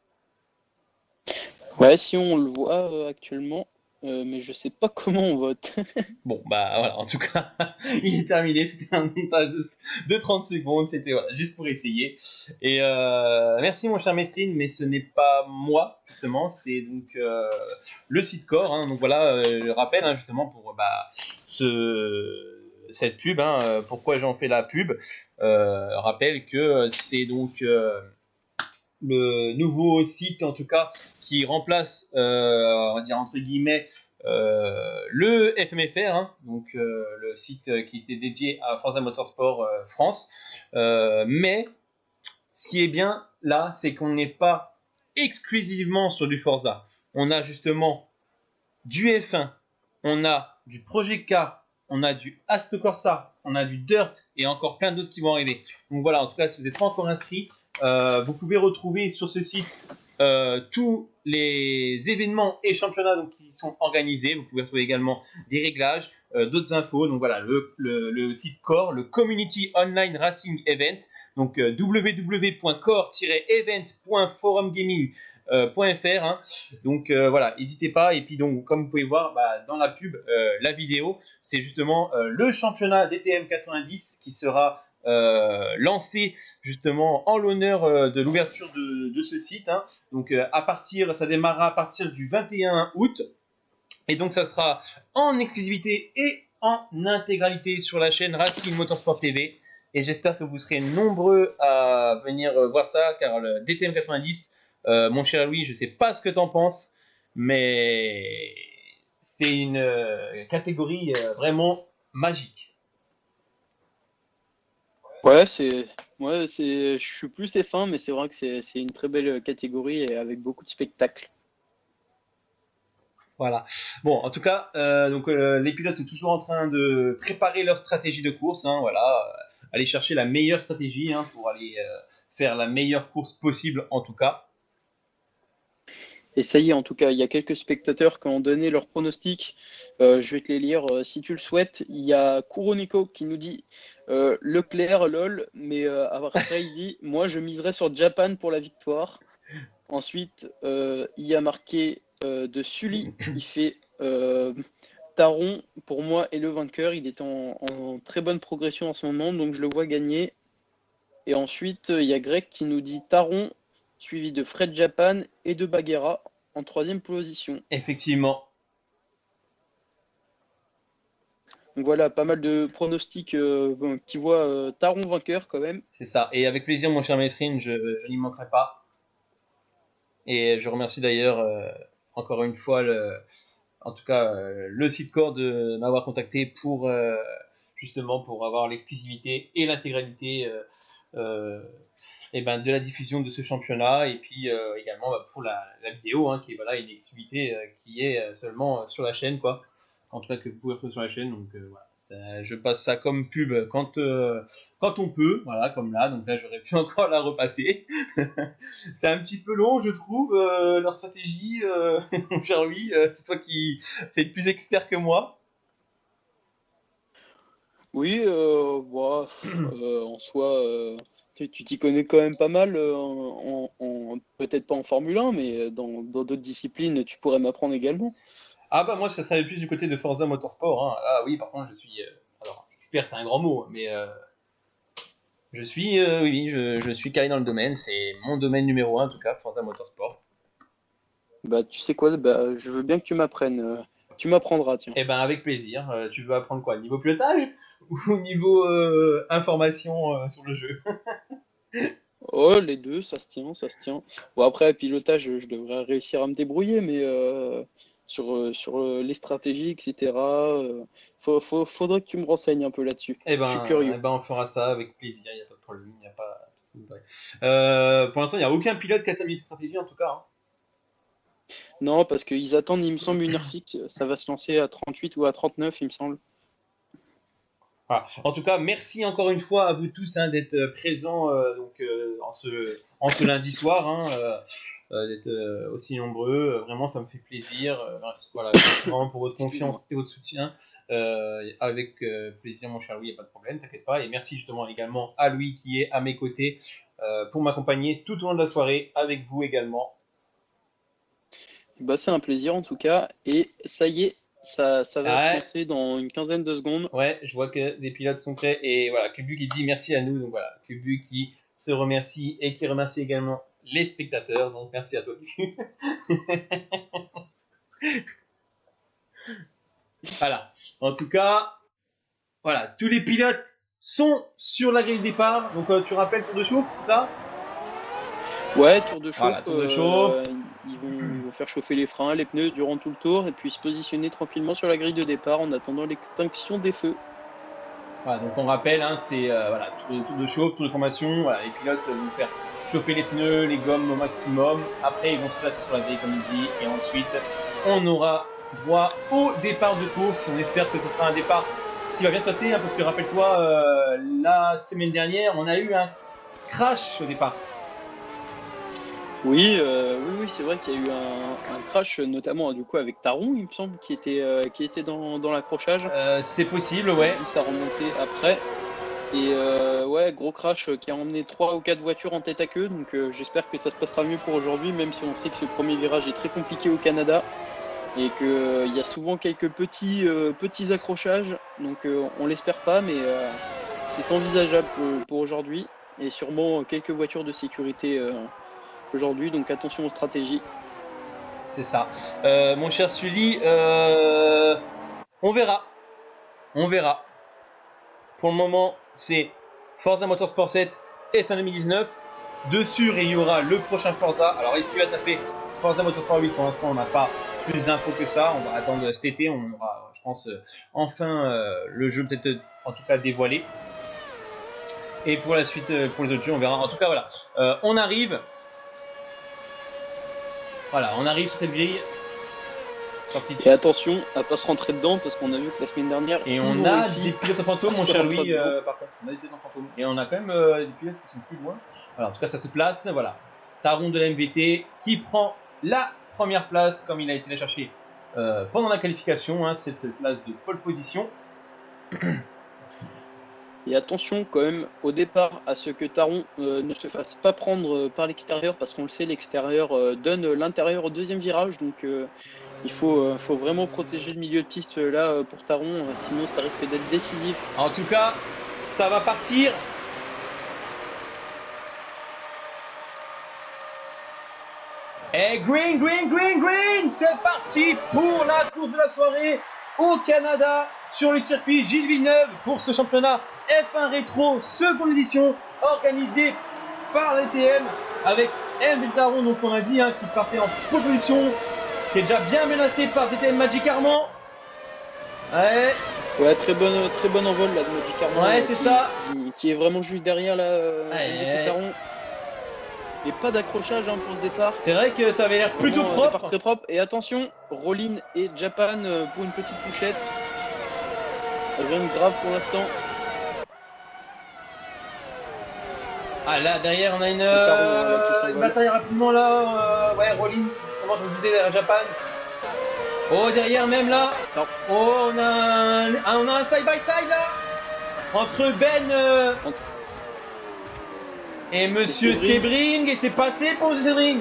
Ouais, si on le voit actuellement, mais je sais pas comment on vote. Bon, bah voilà, en tout cas, il est terminé. C'était un montage de 30 secondes. C'était voilà, juste pour essayer. Et merci, mon cher Mesrine, mais ce n'est pas moi, justement. C'est donc le site Core. Hein. Donc voilà, je rappelle, hein, justement, pour cette pub, hein, pourquoi j'en fais la pub. Rappelle que c'est donc le nouveau site, en tout cas, qui remplace, on va dire entre guillemets, le FMFR, hein, donc le site qui était dédié à Forza Motorsport France. Mais ce qui est bien là, c'est qu'on n'est pas exclusivement sur du Forza. On a justement du F1, on a du Project Car, on a du Assetto Corsa, on a du Dirt et encore plein d'autres qui vont arriver. Donc voilà, en tout cas, si vous n'êtes pas encore inscrit, vous pouvez retrouver sur ce site tous les événements et championnats donc, qui sont organisés. Vous pouvez retrouver également des réglages, d'autres infos. Donc voilà, le site Core, le Community Online Racing Event, donc www.core-event.forumgaming.fr, hein. Donc voilà, n'hésitez pas. Et puis donc, comme vous pouvez voir dans la pub, la vidéo, c'est justement le championnat DTM 90 qui sera lancé justement en l'honneur de l'ouverture de ce site. Hein. Donc ça démarrera à partir du 21 août. Et donc ça sera en exclusivité et en intégralité sur la chaîne Racing Motorsport TV. Et j'espère que vous serez nombreux à venir voir ça, car le DTM 90, mon cher Louis, je ne sais pas ce que tu en penses, mais c'est une catégorie vraiment magique. Ouais, je suis plus F1, mais c'est vrai que c'est une très belle catégorie et avec beaucoup de spectacles. Voilà. Bon, en tout cas, les pilotes sont toujours en train de préparer leur stratégie de course. Hein, voilà, aller chercher la meilleure stratégie hein, pour aller faire la meilleure course possible, en tout cas. Et ça y est, en tout cas, il y a quelques spectateurs qui ont donné leurs pronostics. Je vais te les lire si tu le souhaites. Il y a Kuroniko qui nous dit Leclerc, lol, mais après il dit moi je miserais sur Japan pour la victoire. Ensuite, il y a marqué de Sully, il fait Taron, pour moi, est le vainqueur. Il est en très bonne progression en ce moment, donc je le vois gagner. Et ensuite, il y a Greg qui nous dit Taron, suivi de Fred Japan et de Baguera en troisième position. Effectivement. Donc voilà, pas mal de pronostics qui voient Taron vainqueur quand même. C'est ça. Et avec plaisir, mon cher Mesrine, je n'y manquerai pas. Et je remercie d'ailleurs encore une fois en tout cas le site Core de m'avoir contacté pour justement pour avoir l'exclusivité et l'intégralité de la diffusion de ce championnat et puis également pour la vidéo hein, qui est voilà une exclusivité qui est seulement sur la chaîne quoi, en tout cas que vous pouvez retrouver sur la chaîne donc voilà. Je passe ça comme pub quand on peut, voilà, comme là. Donc là, j'aurais pu encore la repasser. C'est un petit peu long, je trouve, leur stratégie. Mon cher Louis, c'est toi qui es le plus expert que moi. Oui, en soi, tu t'y connais quand même pas mal, peut-être pas en Formule 1, mais dans d'autres disciplines, tu pourrais m'apprendre également. Ah bah moi, ça serait plus du côté de Forza Motorsport. Hein. Ah oui, par contre, je suis... alors, expert, c'est un grand mot, mais je suis carré dans le domaine. C'est mon domaine numéro un, en tout cas, Forza Motorsport. Bah, tu sais quoi, bah, je veux bien que tu m'apprennes. Tu m'apprendras, tiens. Eh ben avec plaisir. Tu veux apprendre quoi? Niveau pilotage ou niveau information sur le jeu? Oh, les deux, ça se tient, ça se tient. Bon, après, pilotage, je devrais réussir à me débrouiller, mais sur les stratégies, etc., faudrait que tu me renseignes un peu là-dessus. Je suis curieux. On fera ça avec plaisir. Il n'y a pas de problème. Il y a pas. Pour l'instant, il n'y a aucun pilote qui a terminé cette stratégie en tout cas. Hein. Non, parce qu'ils attendent, il me semble, une heure fixe. Ça va se lancer à 38 ou à 39, il me semble. Voilà. En tout cas, merci encore une fois à vous tous d'être présents en ce lundi soir, d'être aussi nombreux. Vraiment, ça me fait plaisir. Voilà, merci vraiment pour votre confiance et votre soutien. Avec plaisir, mon cher Louis, il n'y a pas de problème, t'inquiète pas. Et merci justement également à Louis qui est à mes côtés pour m'accompagner tout au long de la soirée, avec vous également. Bah, c'est un plaisir en tout cas. Et ça y est, ça va se lancer dans une quinzaine de secondes. Ouais, je vois que des pilotes sont prêts. Et voilà, Kubu qui dit merci à nous. Donc voilà, Kubu qui se remercie et qui remercie également les spectateurs. Donc merci à toi, Kubu. Voilà. En tout cas, voilà, tous les pilotes sont sur la grille de départ. Donc tu rappelles tour de chauffe, ça? Ouais, tour de chauffe. Voilà, tour de chauffe. Ils vont faire chauffer les freins, les pneus durant tout le tour et puis se positionner tranquillement sur la grille de départ en attendant l'extinction des feux. Voilà, donc on rappelle, c'est voilà, tour de chauffe, tour de formation. Voilà, les pilotes vont faire chauffer les pneus, les gommes au maximum. Après, ils vont se placer sur la grille, comme il dit. Et ensuite, on aura droit au départ de course. On espère que ce sera un départ qui va bien se passer, parce que rappelle-toi, la semaine dernière, on a eu un crash au départ. Oui, c'est vrai qu'il y a eu un crash, notamment du coup avec Taron, il me semble, qui était dans l'accrochage. C'est possible, ouais. Ça remontait après. Et ouais, gros crash qui a emmené 3 ou 4 voitures en tête à queue. Donc j'espère que ça se passera mieux pour aujourd'hui, même si on sait que ce premier virage est très compliqué au Canada et qu'il y a souvent quelques petits accrochages. Donc on l'espère pas, mais c'est envisageable pour aujourd'hui. Et sûrement quelques voitures de sécurité aujourd'hui, donc attention aux stratégies. C'est ça. Mon cher Sully, on verra. Pour le moment, c'est Forza Motorsport 7 F1 2019. Dessus, il y aura le prochain Forza. Alors, est-ce qu'il va taper Forza Motorsport 8? Pour l'instant, on n'a pas plus d'infos que ça. On va attendre cet été. On aura, je pense, enfin le jeu peut-être, en tout cas, dévoilé. Et pour la suite, pour les autres jeux, on verra. En tout cas, voilà. On arrive. Voilà, on arrive sur cette grille. Et attention à pas se rentrer dedans parce qu'on a vu que la semaine dernière. Et on a des pilotes fantômes, mon cher Louis. Par contre, on a des pilotes fantômes. Et on a quand même des pilotes qui sont plus loin. Alors, en tout cas, ça se place. Voilà. Taron de la MVT qui prend la première place comme il a été la chercher pendant la qualification. Cette place de pole position. Et attention quand même au départ à ce que Taron ne se fasse pas prendre par l'extérieur parce qu'on le sait, l'extérieur donne l'intérieur au deuxième virage. Donc il faut vraiment protéger le milieu de piste là pour Taron, sinon ça risque d'être décisif. En tout cas, ça va partir. Et green, c'est parti pour la course de la soirée au Canada sur le circuit Gilles Villeneuve pour ce championnat F1 Rétro seconde édition organisé par l'ETM avec MV Taron, donc on a dit, qui partait en proposition, qui est déjà bien menacé par DTM Magic Armand. Ouais, très bon envol là de Magic Armand. Ouais, c'est ça. Qui est vraiment juste derrière là, MV Taron. Et pas d'accrochage pour ce départ. C'est vrai que ça avait l'air plutôt propre. Très propre. Et attention, Rollin et Japan pour une petite touchette. Rien de grave pour l'instant. Ah là, derrière on a une bataille rapidement là. Ouais, Rollin, comment je vous disais, Japan. Oh, derrière même là. Non. Oh, on a un side by side là. Entre Ben et Monsieur Sebring, et c'est passé pour Monsieur Sebring.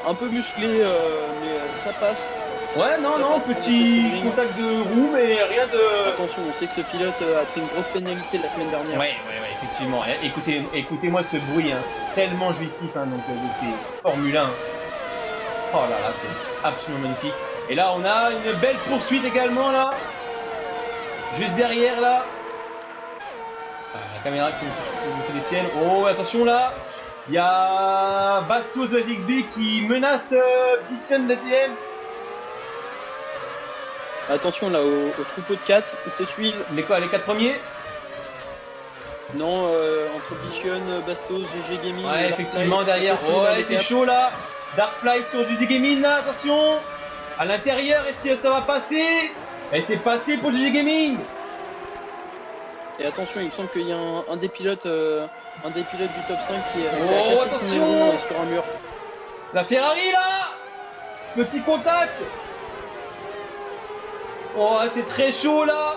Un peu musclé, mais ça passe. Ouais, non, petit contact de roue, mais rien de... Attention, on sait que ce pilote a pris une grosse pénalité la semaine dernière. Ouais, effectivement. Écoutez-moi ce bruit, tellement jouissif, donc de ces Formule 1. Oh là là, c'est absolument magnifique. Et là, on a une belle poursuite également, là. Juste derrière, là. La caméra qui nous fait des siennes. Oh, attention, là. Il y a Bastos de FXB qui menace Vincent de DTM. Attention là au troupeau de 4, ils se suivent. Les 4 premiers? Non, entre Bichon, Bastos, GG Gaming. Ouais, effectivement, derrière. Oh, ouais, c'est chaud là. Darkfly sur GG Gaming là, attention. À l'intérieur, est-ce que ça va passer? Et c'est passé pour GG Gaming. Et attention, il me semble qu'il y a un des pilotes du top 5 qui a Oh, cassé son attention aileron sur un mur. La Ferrari là. Petit contact. Oh, c'est très chaud là.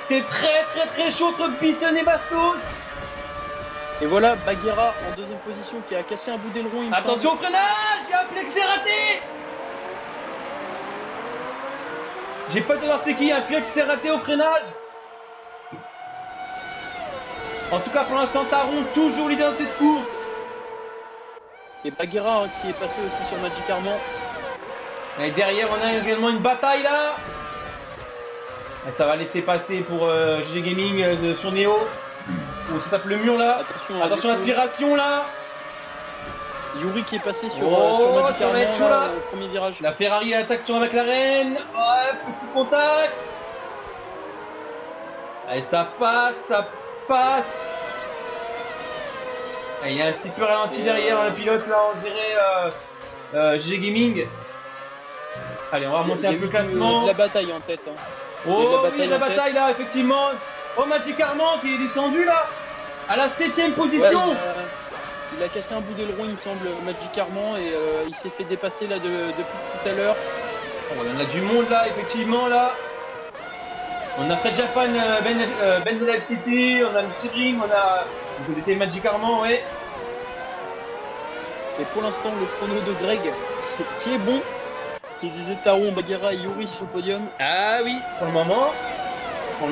C'est très chaud entre Bitson et Bastos. Et voilà, Baguera en deuxième position qui a cassé un bout d'aileron. il me Attention au semble. freinage. Il y a un plexé raté. J'ai pas de savoir c'était qui, un plexé raté au freinage. En tout cas, pour l'instant, Taron toujours leader de cette course. Et Baguera qui est passé aussi sur Magic Armand. Et derrière, on a également une bataille là. Et ça va laisser passer pour GG Gaming sur Neo. On se tape le mur là. Attention l'aspiration là. Yuri qui est passé sur, Oh, sur Magic ça va être Armand chaud, là. au premier virage. La Ferrari attaque sur la McLaren. Ouais, petit contact. Allez, ça passe. Et il y a un petit peu ralenti derrière le pilote là, on dirait GG Gaming. Allez, on va remonter un peu le classement. De la bataille en tête. Hein. Oh oui, la bataille là, effectivement. Oh, Magic Armand qui est descendu là, à la 7ème position. Ouais, il a cassé un bout d'aileron, il me semble, Magic Armand, et il s'est fait dépasser là depuis tout à l'heure. Oh, on a du monde là, effectivement là. On a Fred Japan, Ben de la FCT, on a le Steering, on a du côté Magic Armand, ouais. Et pour l'instant, le chrono de Greg, qui est bon, qui disait Taron, Baguera et Yuri sur le podium. Ah oui, pour le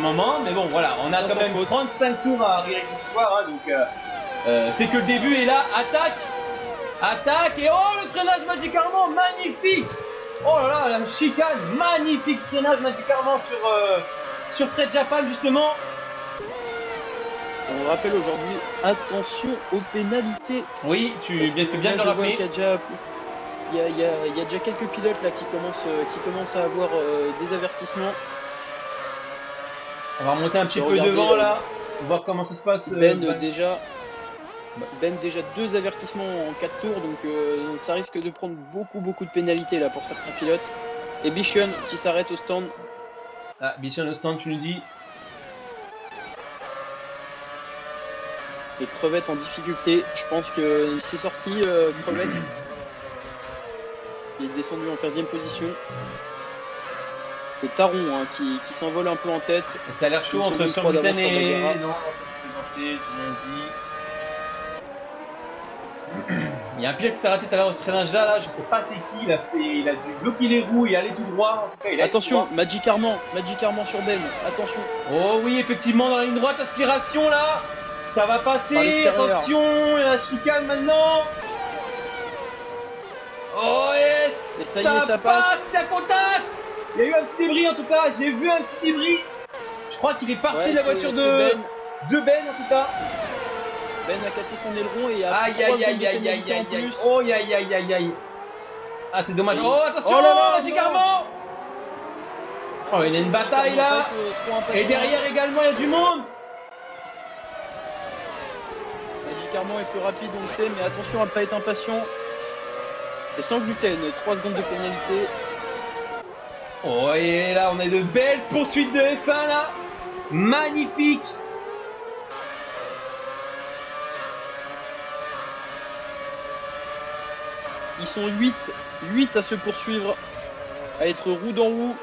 moment, mais bon voilà, on a quand même 35 tours à réaliser ce soir, hein, donc c'est que le début. Et là, attaque, et oh, le freinage Magic Armand, magnifique. Oh là là, la chicane, magnifique freinage Magic Armand sur Fred Japan justement. On rappelle aujourd'hui, attention aux pénalités. Oui, tu viens bien de le rappeler. Il y a déjà quelques pilotes là qui commencent à avoir des avertissements. On va remonter un petit peu devant là, voir comment ça se passe. Ben déjà 2 avertissements en 4 tours, donc ça risque de prendre beaucoup de pénalités là pour certains pilotes. Et Bichon qui s'arrête au stand. Ah, Bichon au stand, tu nous dis. Et Crevette en difficulté, je pense qu'il s'est sorti Crevette. Il est descendu en 15ème position. Et Taron hein, qui s'envole un peu en tête. Et ça a l'air chaud entre Sorbitan et... Non, c'est tout le monde. Il y a un pilote qui s'est raté tout à l'heure au freinage là, je sais pas c'est qui, il a dû bloquer les roues et aller tout droit. En tout cas, attention, Magic Armand sur Ben, attention. Oh oui, effectivement, dans la ligne droite, aspiration là. Ça va passer, attention, il y a la chicane maintenant. Oh yes, et ça passe, c'est à contact. Il y a eu un petit débris en tout cas, j'ai vu un petit débris. Je crois qu'il est parti de la voiture de Ben en tout cas. Ben a cassé son aileron et a aïe. Oh aïe. Ah c'est dommage. Oh attention, Magic Armand. Oh il y a une bataille là. Et derrière également il y a du monde. Magic Armand est plus rapide on le sait, mais attention à ne pas être impatient. Et sans gluten, 3 secondes de pénalité. Oh et là on a de belles poursuites de F1 là. Magnifique. Ils sont 8 à se poursuivre, à être roue dans roue.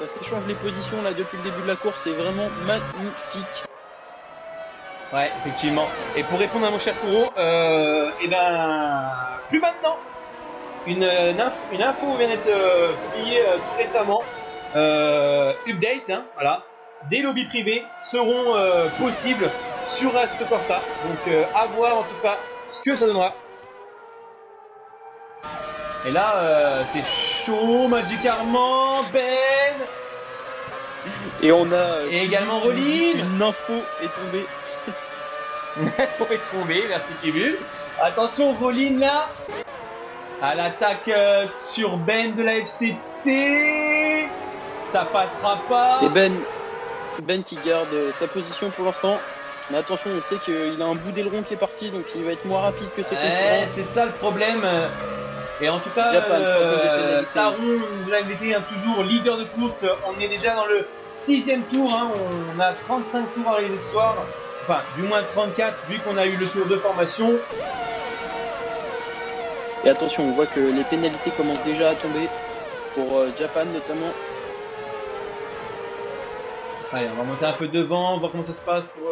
Ça s'échange les positions là depuis le début de la course, c'est vraiment magnifique. Ouais, effectivement. Et pour répondre à mon cher Kouro, plus maintenant. Une info vient d'être publiée tout récemment. Update, hein, voilà. Des lobbies privés seront possibles sur Assetto Corsa. Donc à voir en tout cas ce que ça donnera. Et là, c'est chaud, Magic Armand, Ben. Et on a également Rollin. Une info est tombée. Info est tombée, merci Kevin. Attention, Rollin là. À l'attaque sur Ben de la FCT. Ça passera pas. Et Ben qui garde sa position pour l'instant. Mais attention, on sait qu'il a un bout d'aileron qui est parti, donc il va être moins rapide que ses concurrents. C'est ça le problème. Et en tout cas, Japan, propose des pénalités. Taron, vous l'avez été toujours leader de course. On est déjà dans le 6e tour. Hein. On a 35 tours à réaliser ce soir. Enfin, du moins 34, vu qu'on a eu le tour de formation. Et attention, on voit que les pénalités commencent déjà à tomber pour Japan notamment. Allez, on va monter un peu devant, voir comment ça se passe pour...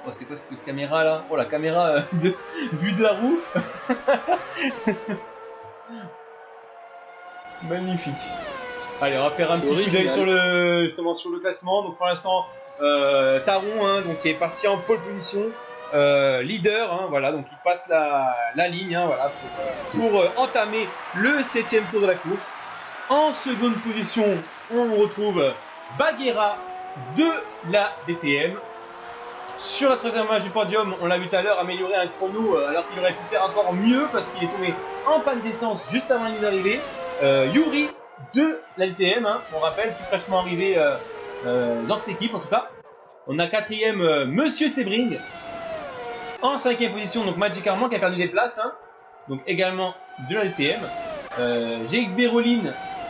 Oh, c'est quoi cette caméra là? Oh, la caméra de vue de la roue. Magnifique. Allez, on va faire un petit coup d'œil sur le classement. Donc pour l'instant, Taron, hein, donc qui est parti en pole position, leader, hein, voilà, donc il passe la ligne, hein, voilà, pour entamer le 7e tour de la course. En seconde position, on retrouve Bagheera de la DTM. Sur la 13e marche du podium, on l'a vu tout à l'heure, améliorer un chrono alors qu'il aurait pu faire encore mieux parce qu'il est tombé en panne d'essence juste avant la ligne d'arrivée. Yuri de la DTM, hein, on rappelle, tout fraîchement arrivé dans cette équipe en tout cas. On a 4e Monsieur Sebring. En 5e position, donc Magic Armand qui a perdu des places, hein, donc également de la DTM. GXB Rollin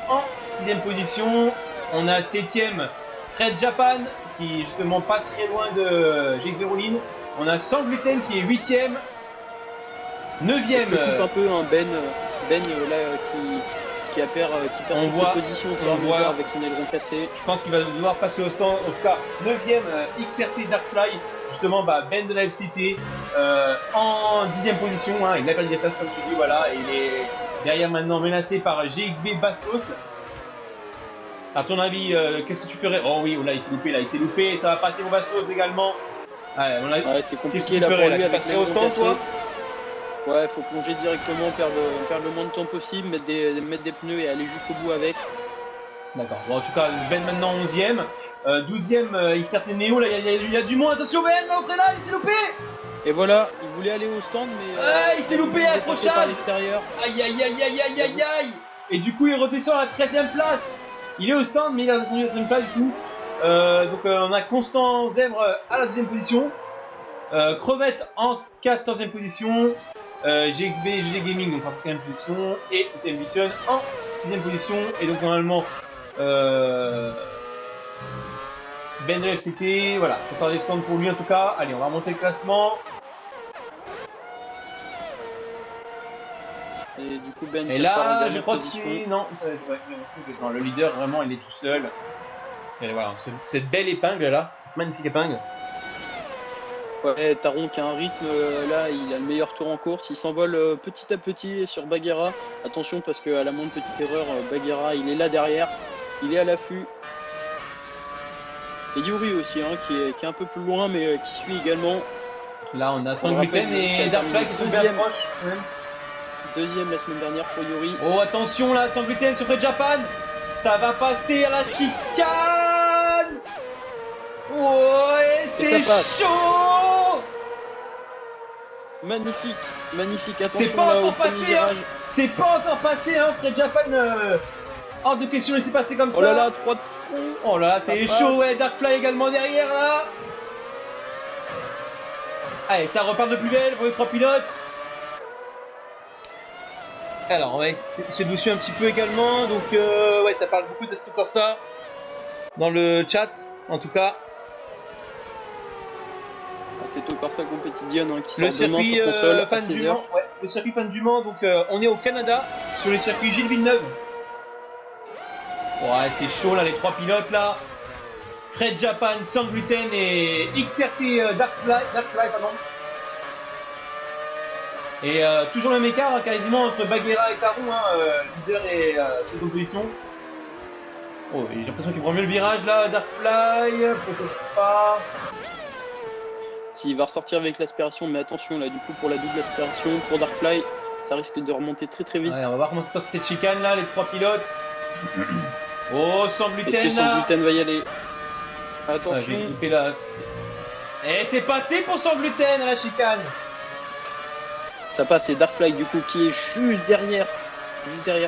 en 6e position. On a 7e Fred Japan qui est justement pas très loin de GXB Rollin. On a Sangluten qui est 8e. 9e. Je te coupe un peu, hein, Ben là qui perd toute ses positions avec son aileron cassé. Je pense qu'il va devoir passer au stand. En tout cas, 9e XRT Darkfly. Justement, Ben de la FCT en 10e position. Hein, il a perdu des places comme je dis. Voilà, et il est derrière maintenant menacé par GXB Bastos. À ton avis, qu'est-ce que tu ferais? Oh oui, là il s'est loupé, ça va passer au Bastos également. Ouais, c'est compliqué. Qu'est-ce que tu ferais là? Tu passerais au stand toi? Ouais, faut plonger directement, perdre le moins de temps possible, mettre des pneus et aller jusqu'au bout avec. D'accord. Bon, en tout cas, Ben maintenant 11e. 12e XRT Neo, là il y a du monde. Attention Ben, au freinage, il s'est loupé. Et voilà, il voulait aller au stand, mais il s'est loupé à accrochage par l'extérieur. Aïe aïe aïe aïe aïe aïe aïe. Et du coup il redescend à la 13e place. Il est au stand, mais il a descendu à la 13e place du coup. Donc on a Constant Zèbre à la 2e position. Crevette en 14e position. GXB GG Gaming donc en 4e position. Et OTM Vision en 6e position. Et donc normalement Ben de FCT, voilà, ça sera les stands pour lui en tout cas. Allez, on va remonter le classement. Et du coup Ben. Et là, je crois que c'est... Non, le leader vraiment il est tout seul. Et voilà, cette belle épingle là, cette magnifique épingle. Ouais, Taron qui a un rythme, là il a le meilleur tour en course, il s'envole petit à petit sur Bagheera. Attention parce qu'à la moindre petite erreur, Bagheera il est là derrière, il est à l'affût. Et Yuri aussi, hein, qui est un peu plus loin mais qui suit également. Là on a Sangluten et Darkfly qui sont bien proches. Deuxième la semaine dernière pour Yuri. Oh attention là, Sangluten sur Fred Japan. Ça va passer à la chicane. Ouais, c'est chaud. Magnifique, attention. C'est pas encore passé, hein. C'est pas encore passé, hein, Fred Japan. Hors de question, laissez passer comme ça. Oh là là, 3 de front. Oh là là, c'est chaud, ouais, Darkfly également derrière là. Allez, ça repart de plus belle pour les 3 pilotes. Alors, on va se doucer un petit peu également. Donc, ouais, ça parle beaucoup d'Assetto Corsa dans le chat, en tout cas. Assetto Corsa Competition, hein, qui le sort demain circuit sur console fan du Mans, ouais, le circuit fan du Mans. Donc, on est au Canada sur les circuits Gilles Villeneuve. Ouais, c'est chaud là, les 3 pilotes là. Fred Japan, Sangluten et XRT Darkfly, pardon. Et toujours le même écart, hein, quasiment entre Bagheera et Taron, hein, leader et seconde position. Oh, j'ai l'impression qu'il prend mieux le virage là, Darkfly, peut-être pas. S'il va ressortir avec l'aspiration, mais attention là, du coup pour la double aspiration, pour Darkfly, ça risque de remonter très vite. Ouais, on va voir comment ça se passe cette chicane là, les 3 pilotes. Oh, Sangluten là. Est-ce que Sangluten va y aller? Attention. Là. Et c'est passé pour Sangluten à la chicane. Ça passe, c'est Darkfly du coup qui est juste derrière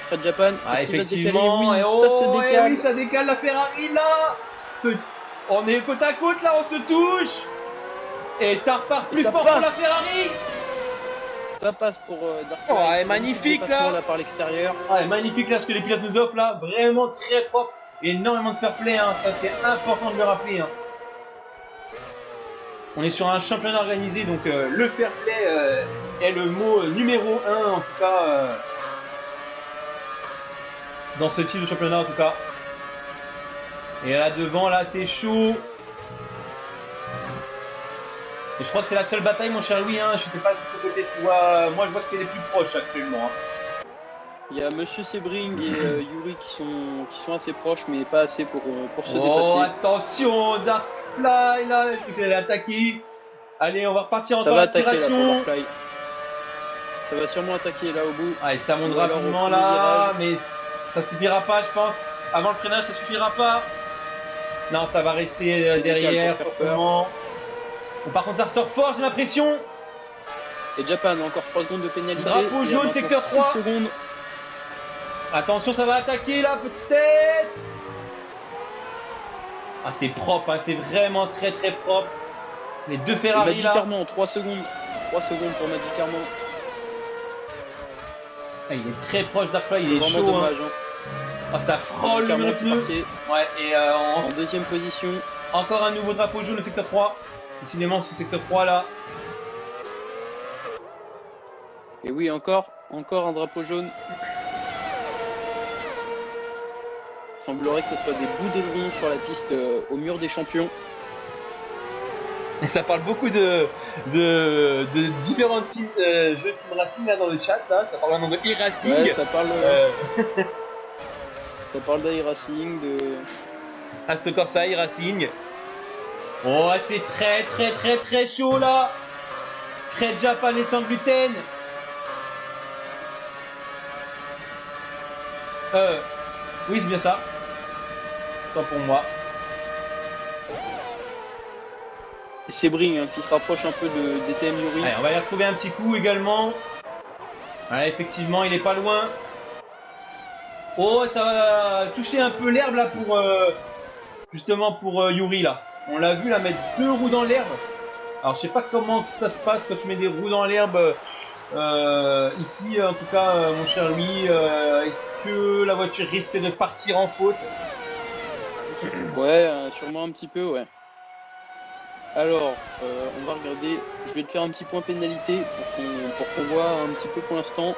Fred Japan. Ah, effectivement, oui, ça se décale. Oui, ça décale la Ferrari là. On est côte à côte là, on se touche. Et ça repart plus fort pour la Ferrari. Ça passe pour Dark Oh, Knight. elle est magnifique, Dépassement, là. par l'extérieur. Ouais, magnifique là ce que les pilotes nous offrent là, vraiment très propre, énormément de fair play, hein. Ça c'est important de le rappeler. Hein. On est sur un championnat organisé, donc le fair play est le mot numéro 1 en tout cas dans ce type de championnat en tout cas. Et là devant là c'est chaud. Et je crois que c'est la seule bataille mon cher Louis, hein. Je sais pas si de côté tu vois, moi je vois que c'est les plus proches actuellement. Hein. Il y a Monsieur Sebring et Yuri qui sont assez proches, mais pas assez pour se Oh dépasser. attention, Darkfly là, est-ce qu'il allait attaquer? Allez, on va repartir Ça encore va attaquer là pour l'aspiration. Darkfly. Ça va sûrement attaquer là au bout. Allez, ça monte Ou alors rapidement au là, premier mais ça suffira pas, je pense. Avant le freinage, ça suffira pas. Non, ça va rester C'est derrière. nickel pour faire peur. Bon, par contre, ça ressort fort, j'ai l'impression. Et Japan, encore 3 secondes de pénalité. Drapeau Il y a jaune, maintenant secteur 6 3. secondes. Attention, ça va attaquer là, peut-être. Ah, c'est propre, hein, c'est vraiment très très propre. Les deux Et Ferrari Magic là. Armand, 3 secondes. 3 secondes pour Magic Armand. Ah, il est très proche d'Arkfly, il C'est est vraiment chaud. dommage. Hein. Hein. Oh, ça frôle Magic le Armand qui pneu. partait Ouais, et en deuxième position. encore un nouveau drapeau jaune au secteur 3. Décidément, ce secteur 3 là. Et oui, encore un drapeau jaune. Il semblerait que ce soit des bouts d'aileron sur la piste au mur des champions. Et ça parle beaucoup de différents jeux sim racing là dans le chat. Là. Ça parle vraiment de e-racing. Ouais, ça parle d'iRacing, de... Aston Corsa e-racing. Oh, c'est très très très très chaud là. Fred Japan et sans gluten. Oui, c'est bien ça. Pas pour moi. Et Sebring qui se rapproche un peu de DTM Yuri. Allez, on va y retrouver un petit coup également. Ouais, effectivement, il est pas loin. Oh, ça va toucher un peu l'herbe là pour justement pour Yuri là. On l'a vu là mettre 2 roues dans l'herbe. Alors je sais pas comment ça se passe quand tu mets des roues dans l'herbe ici en tout cas mon cher Louis. Est-ce que la voiture risque de partir en faute? Ouais, sûrement un petit peu, ouais. Alors, on va regarder. Je vais te faire un petit point pénalité pour qu'on voit un petit peu pour l'instant.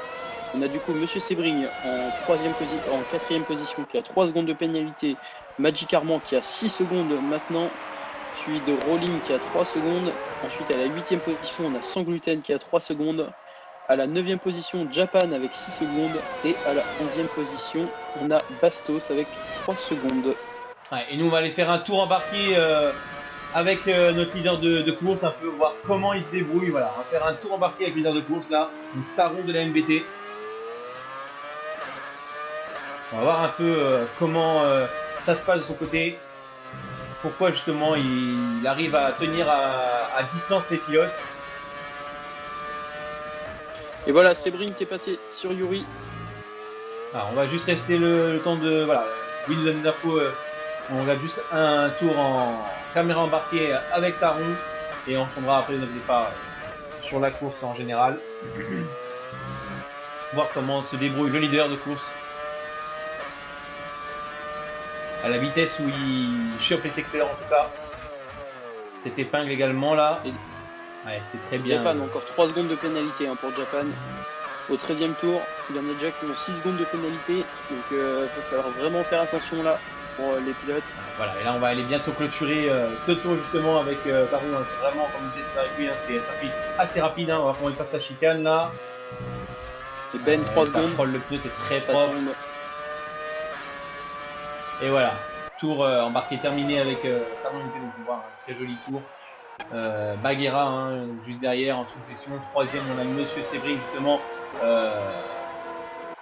On a du coup Monsieur Sebring en quatrième position qui a 3 secondes de pénalité. Magic Armand qui a 6 secondes maintenant. Suivi de Rolling qui a 3 secondes. Ensuite à la 8e position on a Sans Gluten qui a 3 secondes. À la 9e position Japan avec 6 secondes. Et à la 11e position on a Bastos avec 3 secondes. Ouais, et nous on va aller faire un tour embarqué avec notre leader de course, un peu voir comment il se débrouille. Voilà, on va faire un tour embarqué avec le leader de course là, une taron de la MBT. On va voir un peu comment ça se passe de son côté. Pourquoi justement il arrive à tenir à distance les pilotes. Et voilà, Sebring qui est passé sur Yuri. Alors, on va juste rester le temps de... Voilà, lui nous donne des infos. On regarde juste un tour en caméra embarquée avec Taron. Et on reprendra après notre départ sur la course en général. Voir comment se débrouille le leader de course. À la vitesse où il chope les secteurs en tout cas. Cette épingle également là. Et... Ouais, c'est très bien. Japan, encore 3 secondes de pénalité pour Japan. Au 13e tour, il y en a déjà qui ont 6 secondes de pénalité. Donc il va falloir vraiment faire attention là pour les pilotes. Voilà, et là on va aller bientôt clôturer ce tour justement avec Taron. C'est vraiment, comme vous êtes avec lui, hein, c'est un circuit assez rapide. Hein. On va voir comment il passe la chicane là. Et Ben, 3 ça secondes. frôle le pneu, c'est très Ça propre. tombe. Et voilà, tour embarqué terminé avec Taron. Donc on voit un très joli tour. Baguera hein, juste derrière en sous-position. 3ème on a Monsieur Sebring justement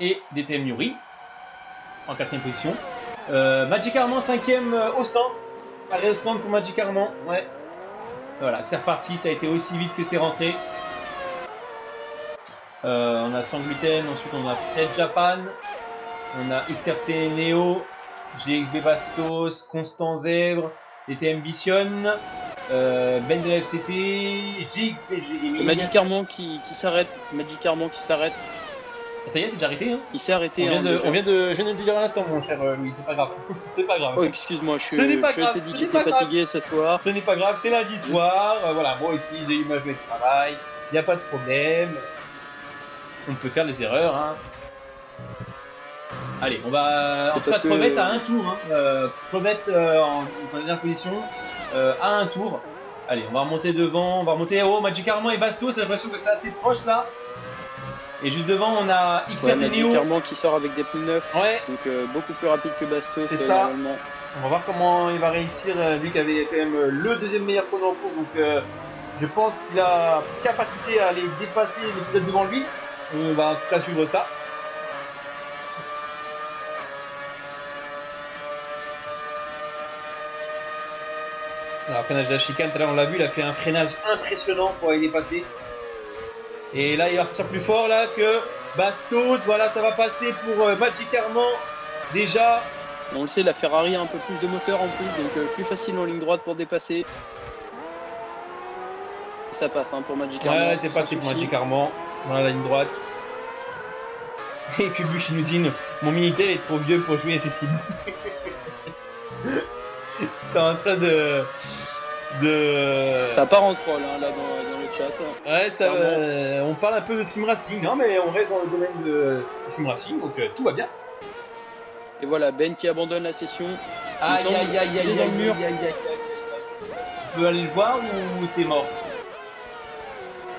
et DTM Yuri en 4ème position. Magic Armand 5ème au stand. Arrêt au stand pour Magic Armand. Ouais. Voilà, c'est reparti, ça a été aussi vite que c'est rentré. On a Sans Gluten, ensuite on a Fred Japan, on a XRT Neo, GXB Bastos, Constant Zèbre, DTM Bition. Ben de la FCT, JXPG Gaming. Magic Armand qui s'arrête. Magic Armand qui s'arrête. Ça y est, c'est déjà arrêté. Hein. Il s'est arrêté. Je viens de le dire à l'instant, mon cher Louis, c'est pas grave. C'est pas grave. Oh, excuse-moi, je Ce n'est pas suis grave, assez ce n'est pas grave. fatigué ce soir. Ce n'est pas grave, c'est lundi soir. Voilà, moi aussi, j'ai eu ma journée de travail. Il n'y a pas de problème. On peut faire des erreurs. Hein. Allez, on va en tout cas remettre à un tour. Hein. Remettre en dernière position à un tour. Allez, on va remonter devant. On va remonter. Oh, Magic Armand et Bastos, j'ai l'impression que c'est assez proche là. Et juste devant, on a XRT Neo. Magic Armand qui sort avec des pneus neufs. Ouais. Donc beaucoup plus rapide que Bastos. C'est ça. Normalement. On va voir comment il va réussir, lui qui avait quand même le deuxième meilleur chrono en cours. Donc je pense qu'il a capacité à aller dépasser les pilotes devant lui. On va en tout cas suivre ça. Alors, freinage de la chicane, tout à l'heure on l'a vu, il a fait un freinage impressionnant pour aller dépasser. Et là, il va sortir plus fort là que Bastos. Voilà, ça va passer pour Magic Armand. Déjà. On le sait, la Ferrari a un peu plus de moteur en plus, donc plus facile en ligne droite pour dépasser. Ça passe hein, pour Magic Armand. Ouais, c'est passé pour Magic Armand. Dans la ligne droite. Et Kubu qui nous dit mon Minitel est trop vieux pour jouer accessible. C'est en train de. Ça part en troll hein, là dans le chat. Ouais, ça, on parle un peu de sim racing, hein, mais on reste dans le domaine de sim racing, donc tout va bien. Et voilà, Ben qui abandonne la session. Aïe aïe aïe aïe dans le mur. On peut aller le voir ou c'est mort?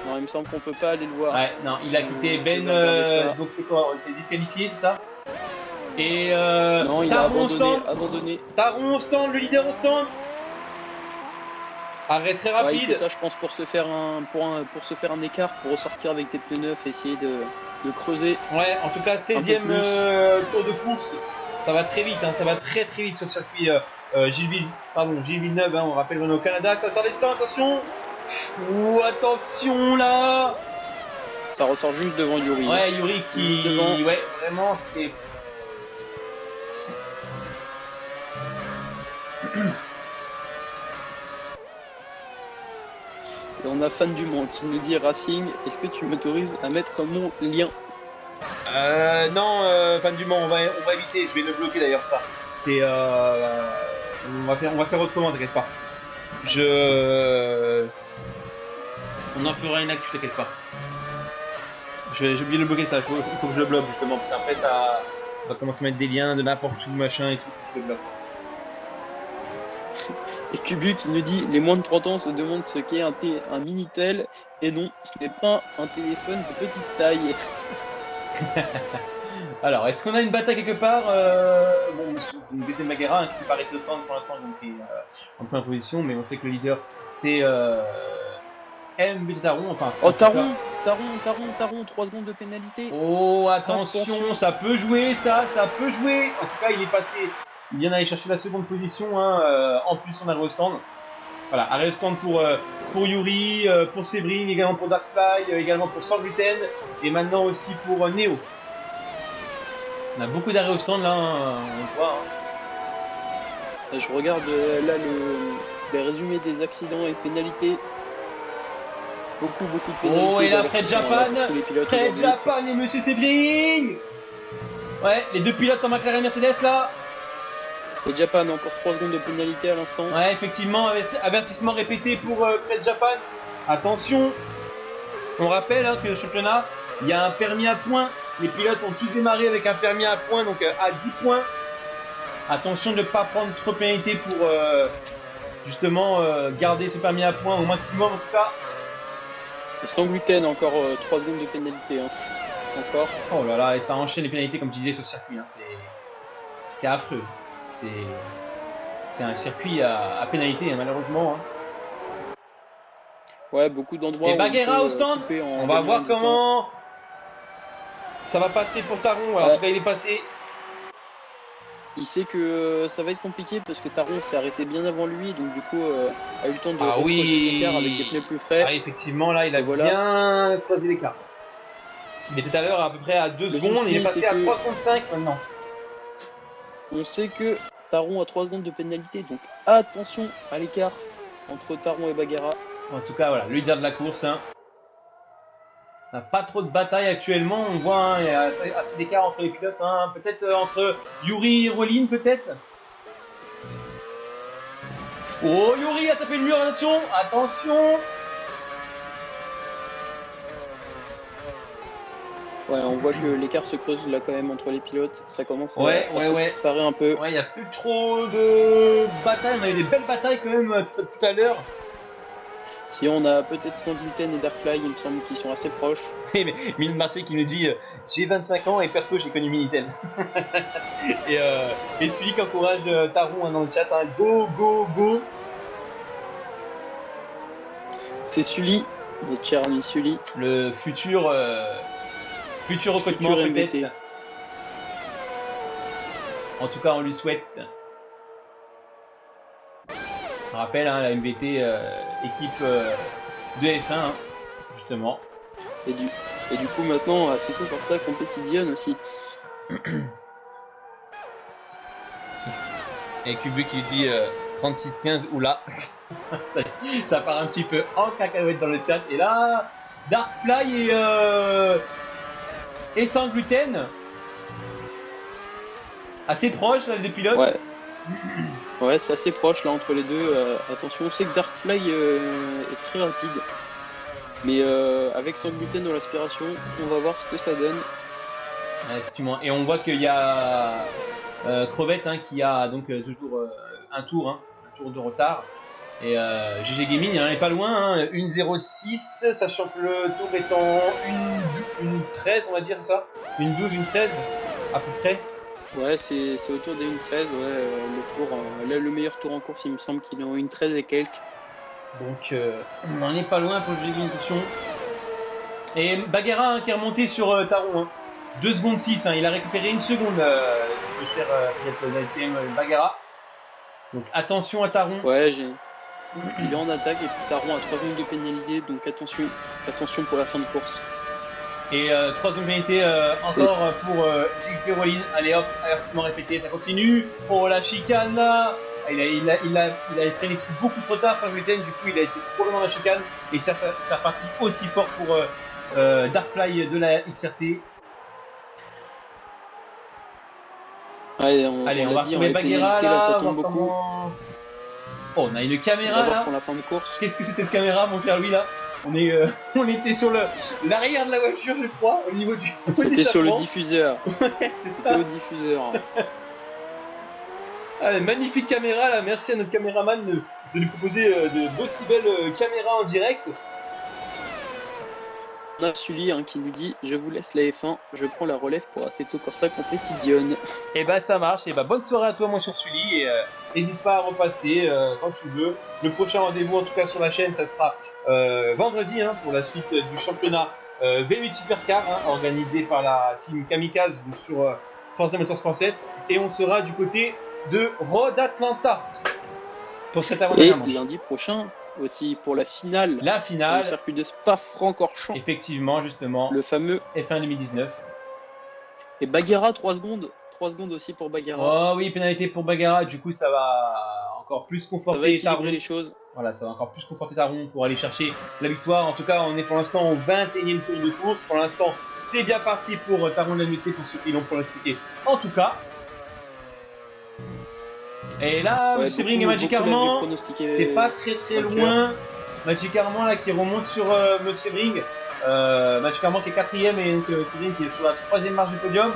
Non, il me semble qu'on peut pas aller le voir. Ouais, non, il a quitté Ben, donc c'est quoi? Il s'est disqualifié, c'est ça? Et non, il a abandonné. Taron au stand, le leader au stand. Arrêt très rapide. Ouais, il fait ça, je pense, pour se faire un écart, pour ressortir avec des pneus neufs et essayer de creuser. Ouais, en tout cas, 16e tour de course. Ça va très vite, hein, ça va très vite sur le circuit Gilles Villeneuve, hein, on rappelle Renault Canada. Ça sort les stands, attention. Ouh, attention là. Ça ressort juste devant Yuri. Ouais, Yuri qui. Devant. Ouais, vraiment, c'était. Et on a Fan du Mans qui nous dit Racing, est-ce que tu m'autorises à mettre mon lien? Non, Fan du Mans, on va éviter, je vais le bloquer d'ailleurs ça. C'est on va faire autrement, t'inquiète pas. On en fera une actu, t'inquiète pas. J'ai oublié de le bloquer ça, il faut que je le bloque justement, parce qu'après ça va commencer à mettre des liens de n'importe où, machin et tout, faut que je le bloque ça. Et Kubu qui nous dit les moins de 30 ans se demandent ce qu'est un Minitel. Et non, ce n'est pas un téléphone de petite taille. Alors, est-ce qu'on a une bataille quelque part? Bon, BT Maguera hein, qui s'est pas arrêté au stand pour l'instant, donc il est en première position, mais on sait que le leader c'est MBT Taron. Enfin, oh, Taron, 3 secondes de pénalité. Oh, attention, ça peut jouer, ça peut jouer. En tout cas, il est passé. Il vient d'aller chercher la seconde position, hein, en plus on a le stand. Voilà, arrêt au stand pour Yuri, pour Sébrine, également pour Darkfly, également pour Sangluten, et maintenant aussi pour Neo. On a beaucoup d'arrêts au stand là, hein, on le voit. Hein. Je regarde là les résumés des accidents et pénalités. Beaucoup de pénalités. Oh, et là, Fred Japan et Monsieur Sébrine. Ouais, les deux pilotes en McLaren Mercedes là. Et Japan, encore 3 secondes de pénalité à l'instant. Ouais, effectivement, avertissement répété pour Fred Japan. Attention, on rappelle hein, que le championnat, il y a un permis à points. Les pilotes ont tous démarré avec un permis à points, donc à 10 points. Attention de ne pas prendre trop de pénalité pour justement garder ce permis à points au maximum en tout cas. Et sans gluten, encore 3 secondes de pénalité. Hein. Encore. Oh là là, et ça enchaîne les pénalités comme tu disais sur ce circuit. Hein. C'est affreux. C'est un circuit à pénalité, hein, malheureusement. Hein. Ouais, beaucoup d'endroits. Et Baguera au stand. On va voir comment ça va passer pour Taron. Alors, en tout cas, il est passé. Il sait que ça va être compliqué parce que Taron s'est arrêté bien avant lui, donc du coup a eu le temps de recroiser l'écart avec des pneus plus frais. Ah, effectivement, là, il a bien croisé l'écart. Il était tout à l'heure à peu près à 2 secondes, il est passé à 3 secondes 5 maintenant. On sait que Taron a 3 secondes de pénalité, donc attention à l'écart. entre Taron et Baguera. En tout cas, voilà, le leader de la course. Hein. On n'a pas trop de bataille actuellement. On voit, hein, il y a assez d'écart entre les pilotes. Hein. Peut-être entre Yuri et Roline, peut-être. Oh, Yuri a tapé le mur, attention. Attention. Ouais, on voit que l'écart se creuse là quand même entre les pilotes. Ça commence à, Ouais, à se séparer un peu. Ouais, il n'y a plus trop de batailles. On a eu des belles batailles quand même tout à l'heure. Si on a peut-être Sangluten et Darkfly, il me semble qu'ils sont assez proches. Mais Mille Marseille qui nous dit j'ai 25 ans et perso j'ai connu Minitel. et celui qui encourage Taron hein, dans le chat, hein, go go go. C'est Sully, notre cher ami Sully. Le futur recrutement peut-être. En tout cas on lui souhaite. On rappelle hein, la MVT équipe de F1 hein, justement. Et du coup maintenant c'est tout pour ça compétitionne aussi. Et Kubu qui dit 36-15 oula. Ça part un petit peu en cacahuète dans le chat. Et là Darkfly et sans gluten assez proche là des pilotes. Ouais. Ouais, c'est assez proche là entre les deux. Attention, on sait que Darkfly est très rapide. Mais avec son gluten dans l'aspiration, on va voir ce que ça donne. Effectivement. Et on voit qu'il y a Crevette hein, qui a donc toujours un tour de retard. Et GG Gaming il n'est pas loin, hein, 1.06, sachant que le tour est en 1.13 on va dire, c'est ça 1.12, 1.13 à peu près. Ouais, c'est autour des 1.13, ouais, le tour, là, le meilleur tour en course, il me semble qu'il est en 1.13 et quelques. Donc, on n'en est pas loin pour le GG Gaming. Et Baguera hein, qui est remonté sur Taron, hein. 2 secondes 6, hein, il a récupéré 1 seconde, le cher d'ATM Baguera. Donc attention à Taron. Ouais, il est en attaque et puis Taron a 3 secondes de pénalité, donc attention pour la fin de course. Et 3 secondes de pénalité encore pour JP Rollin. Allez hop, avertissement répété, ça continue. Oh la chicane là. Il a fait les trucs beaucoup trop tard, Saint-Gluten, du coup il a été trop loin dans la chicane. Et ça repartit aussi fort pour Darkfly de la XRT. Allez, on va retrouver Baguera là, ça tombe beaucoup. Oh, on a une caméra là. Pour la fin de course. Qu'est-ce que c'est cette caméra, mon cher Louis là? On était sur l'arrière de la voiture, je crois, au niveau du. C'était sur le diffuseur. Ouais, c'est ça. Le diffuseur. Ah, magnifique caméra là, merci à notre caméraman de nous proposer de si belles caméras en direct. On a Sully hein, qui nous dit je vous laisse la F1, je prends la relève pour Assetto Corsa Competizione. Et bah ça marche, et bah bonne soirée à toi mon cher Sully, et n'hésite pas à repasser quand tu veux. Le prochain rendez-vous en tout cas sur la chaîne, ça sera vendredi hein, pour la suite du championnat V8 Supercar hein, organisé par la team Kamikaze donc, sur Forza Motorsport 7, et on sera du côté de Road Atlanta pour cette avant-dernière manche. Et lundi prochain aussi pour la finale. La finale. Le circuit de Spa-Francorchamps. Effectivement, justement. Le fameux F1 2019. Et Baguera 3 secondes. 3 secondes aussi pour Baguera. Oh oui, pénalité pour Baguera. Du coup, ça va encore plus conforter Taron. Les choses. Voilà, ça va encore plus conforter Taron pour aller chercher la victoire. En tout cas, on est pour l'instant au 21e tour de course. Pour l'instant, c'est bien parti pour Taron de la nuitée pour ceux qui l'ont pronostiqué. En tout cas. Et là, ouais, Sebring et Magic Armand, c'est pas très loin. Magic Armand là qui remonte sur Sebring. Magic Armand qui est 4ème et donc Sebring qui est sur la 3ème marche du podium.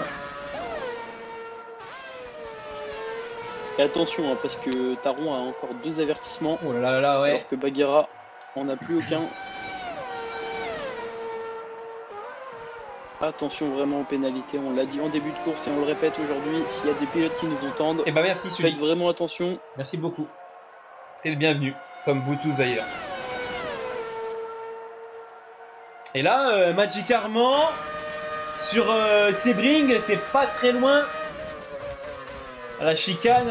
Et attention hein, parce que Taron a encore 2 avertissements. Oh là là, ouais. Alors que Baguera en a plus aucun. Attention vraiment aux pénalités, on l'a dit en début de course et on le répète aujourd'hui, s'il y a des pilotes qui nous entendent, merci, faites vraiment attention. Merci beaucoup. T'es le bienvenu, comme vous tous d'ailleurs. Et là, Magic Armand sur Sebring, c'est pas très loin. À la chicane,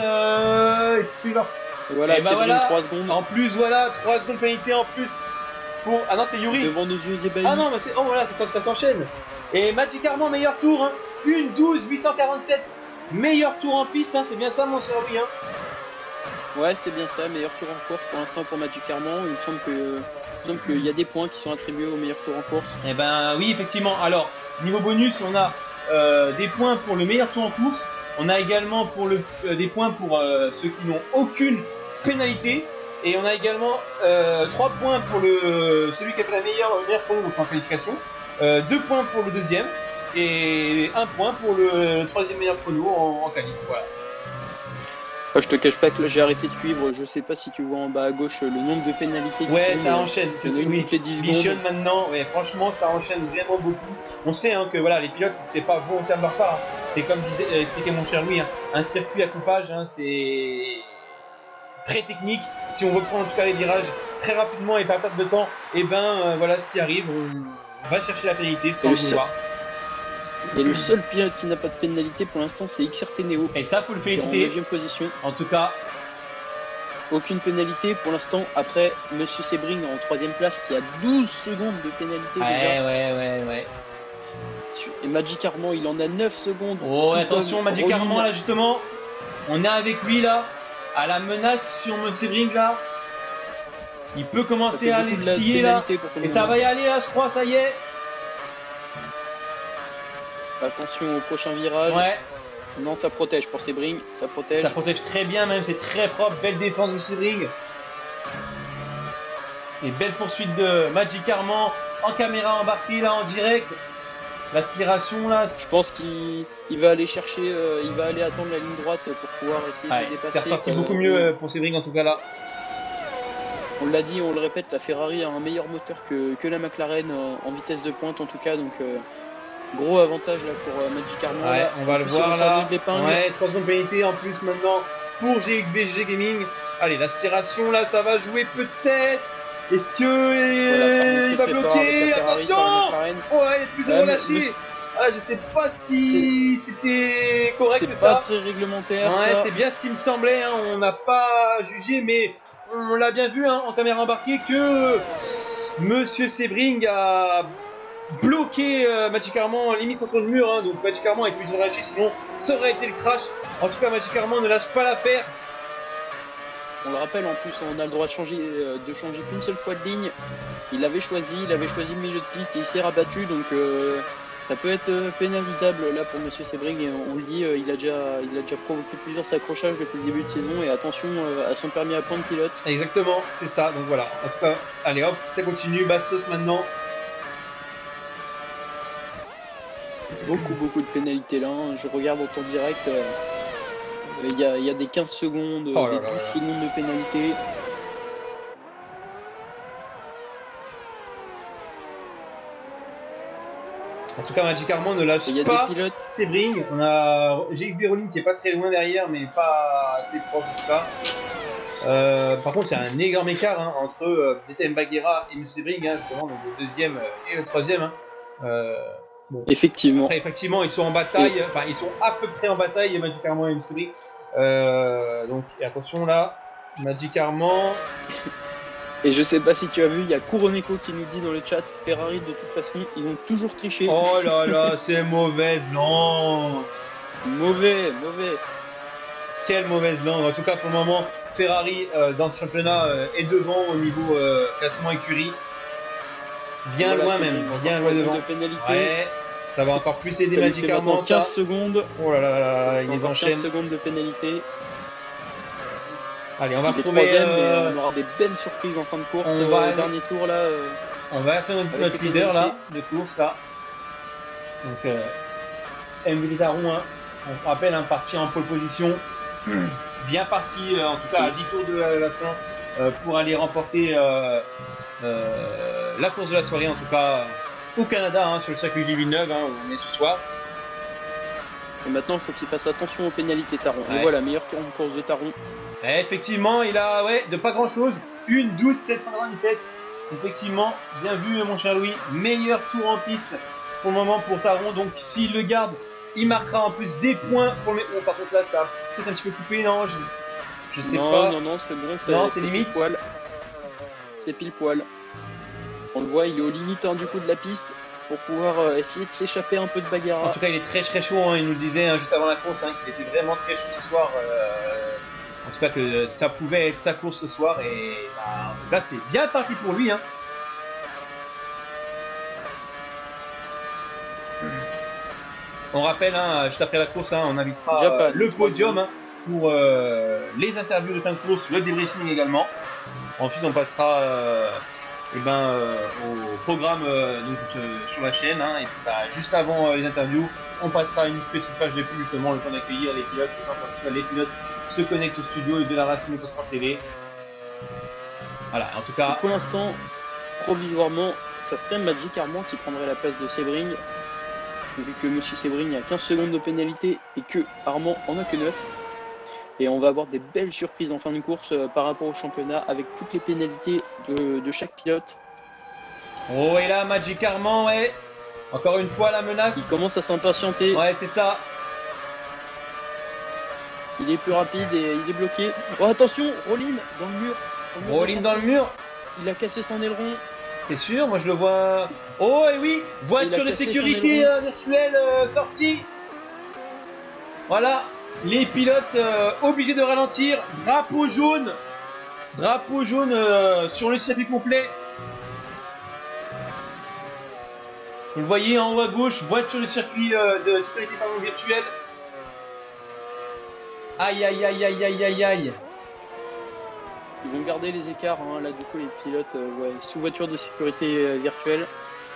est-ce qu'il va... Voilà, Sebring voilà. 3 secondes. En plus, voilà, 3 secondes pénalité en plus. Pour... Ah non, c'est Yuri. Devant nos yeux ébahis. Ah non, mais c'est... Oh voilà, ça s'enchaîne. Et Magic Armand, meilleur tour, hein. 1.12.847. Meilleur tour en piste, hein. C'est bien ça, mon cher Louis. Hein. Ouais, c'est bien ça, meilleur tour en course pour l'instant pour Magic Armand. Il me semble qu'il y a des points qui sont attribués au meilleur tour en course. Eh ben oui, effectivement. Alors, niveau bonus, on a des points pour le meilleur tour en course. On a également des points pour ceux qui n'ont aucune pénalité. Et on a également 3 points pour celui qui a fait la meilleure chrono en qualification. 2 points pour le deuxième. Et 1 point pour le troisième meilleur chrono en qualif. Voilà. Je te cache pas que là j'ai arrêté de suivre, je sais pas si tu vois en bas à gauche le nombre de pénalités. Ouais, ça enchaîne, c'est oui, toutes les 10 Bichonne secondes. maintenant, ouais, franchement ça enchaîne vraiment beaucoup. On sait que voilà, les pilotes, c'est pas volontaire de leur part, c'est comme expliquait mon cher Louis, un circuit à coupage, c'est très technique. Si on reprend en tout cas les virages très rapidement et pas perdre de temps, et voilà ce qui arrive, on va chercher la pénalité sans le vouloir. Et le seul pilote qui n'a pas de pénalité pour l'instant, c'est XRT Neo. Et ça, faut le féliciter. En 9e position. En tout cas, aucune pénalité pour l'instant. Après, Monsieur Sebring en 3e place qui a 12 secondes de pénalité déjà. Ouais. Et Magic Armand, il en a 9 secondes. Oh, attention, Magic Armand, là, justement. On est avec lui, là. À la menace sur Monsieur Sebring, là. Il peut commencer à aller titiller, là. Et ça va y aller, là, je crois, ça y est. Attention au prochain virage. Ouais. Non, ça protège pour Sebring, ça protège. Ça protège très bien même, c'est très propre, belle défense de Sebring. Et belle poursuite de Magic Armand en caméra embarquée là en direct. L'aspiration là. Je pense qu'il va aller chercher, il va aller attendre la ligne droite pour pouvoir essayer de dépasser. C'est ressorti beaucoup mieux pour Sebring en tout cas là. On l'a dit, on le répète, la Ferrari a un meilleur moteur que la McLaren en vitesse de pointe en tout cas, donc gros avantage là pour Magic Armand. Ouais, on va le voir là. Ouais, 3 secondes de pénalité en plus maintenant pour GXBG Gaming. Allez, l'aspiration là, ça va jouer peut-être. Est-ce que il va bloquer? Attention! Ouais, il est plus de relâché. Ah, je sais pas si c'était correct que ça. C'est pas très réglementaire. Ouais, c'est bien ce qui me semblait. On n'a pas jugé, mais on l'a bien vu en caméra embarquée que Monsieur Sebring a bloqué Magic Armand limite contre le mur, donc Magic Armand a été obligé de relâcher, sinon ça aurait été le crash. En tout cas, Magic Armand ne lâche pas l'affaire. On le rappelle, en plus on a le droit de changer qu'une seule fois de ligne. Il avait choisi le milieu de piste et il s'est rabattu, donc ça peut être pénalisable là pour Monsieur Sebring. Et on le dit, il a déjà provoqué plusieurs accrochages depuis le début de saison, et attention à son permis à point de pilote. Exactement, c'est ça, donc voilà. En tout cas, allez hop, ça continue, Bastos maintenant. Beaucoup de pénalités là, je regarde en temps direct, il y a des 15 secondes, des 12 secondes de pénalité. En tout cas, Magic Armand ne lâche pas Sebring. On a GXB Rolling qui est pas très loin derrière, mais pas assez proche en tout cas. Par contre, il y a un énorme écart entre DTM Baguera et M. Sebring, justement, donc le deuxième et le troisième. Bon. Effectivement. Après, effectivement, ils sont en bataille, enfin, ils sont à peu près en bataille, Magic Armand et M. Sebring. Donc, attention là, Magic Armand. Et je sais pas si tu as vu, il y a Kuroneko qui nous dit dans le chat, Ferrari de toute façon, ils ont toujours triché. Oh là là, c'est mauvaise langue. Mauvais. Quelle mauvaise langue. En tout cas, pour le moment, Ferrari dans ce championnat est devant au niveau classement écurie. Bien loin même, bien loin devant. Ouais, ça va encore plus aider Magic Armand. 15 secondes. Oh là là, ils enchaînent. 15 secondes de pénalité. Allez, on va retrouver. On aura des belles surprises en fin de course. Dernier tour là. On va faire notre leader là, de course là. Donc, MV Taron, on rappelle, parti en pole position. Bien parti, en tout cas à 10 tours de la fin, pour aller remporter la course de la soirée, en tout cas au Canada, sur le circuit de Villeneuve, où on est ce soir. Et maintenant, il faut qu'il fasse attention aux pénalités Taron. Ouais. Et voilà, meilleur tour en course de Taron. Et effectivement, il a de pas grand chose. 1:12.797. Effectivement, bien vu mon cher Louis. Meilleur tour en piste pour le moment pour Taron. Donc s'il le garde, il marquera en plus des points pour le. Oh, par contre là, ça a peut-être un petit peu coupé, non, je sais pas. Non, c'est bon. Non, c'est limite. C'est pile poil. On le voit, il est aux limites du coup de la piste pour pouvoir essayer de s'échapper un peu de Baguera. En tout cas, il est très chaud. Il nous le disait juste avant la course, qu'il était vraiment très chaud ce soir. En tout cas, que ça pouvait être sa course ce soir. Et bah, en tout cas, c'est bien parti pour lui. Hein. On rappelle, hein, juste après la course, hein, on invitera le podium hein, pour les interviews de fin de course, le débriefing également. Ensuite, on passera au programme sur la chaîne. Hein, et puis, bah, juste avant les interviews, on passera une petite page de pub justement, le temps d'accueillir les pilotes. Les pilotes se connectent au studio de la Racing Motorsport TV. Voilà, en tout cas. Et pour l'instant, provisoirement, ça serait Magic Armand qui prendrait la place de Sebring. Vu que Monsieur Sebring a 15 secondes de pénalité et que Armand en a que 9. Et on va avoir des belles surprises en fin de course par rapport au championnat avec toutes les pénalités de chaque pilote. Oh, et là, Magic Armand, ouais. Encore une fois, la menace. Il commence à s'impatienter. Ouais, c'est ça. Il est plus rapide et il est bloqué. Oh, attention, Rollin dans le mur. Rollin dans le mur. Il a cassé son aileron. C'est sûr, moi je le vois. Oh, et oui, voiture de sécurité virtuelle sortie. Voilà, les pilotes obligés de ralentir. Drapeau jaune sur le circuit complet. Vous le voyez en haut à gauche, voiture de circuit de sécurité virtuelle. Aïe aïe aïe aïe aïe aïe aïe. Ils vont garder les écarts, hein. Là du coup les pilotes sous voiture de sécurité virtuelle.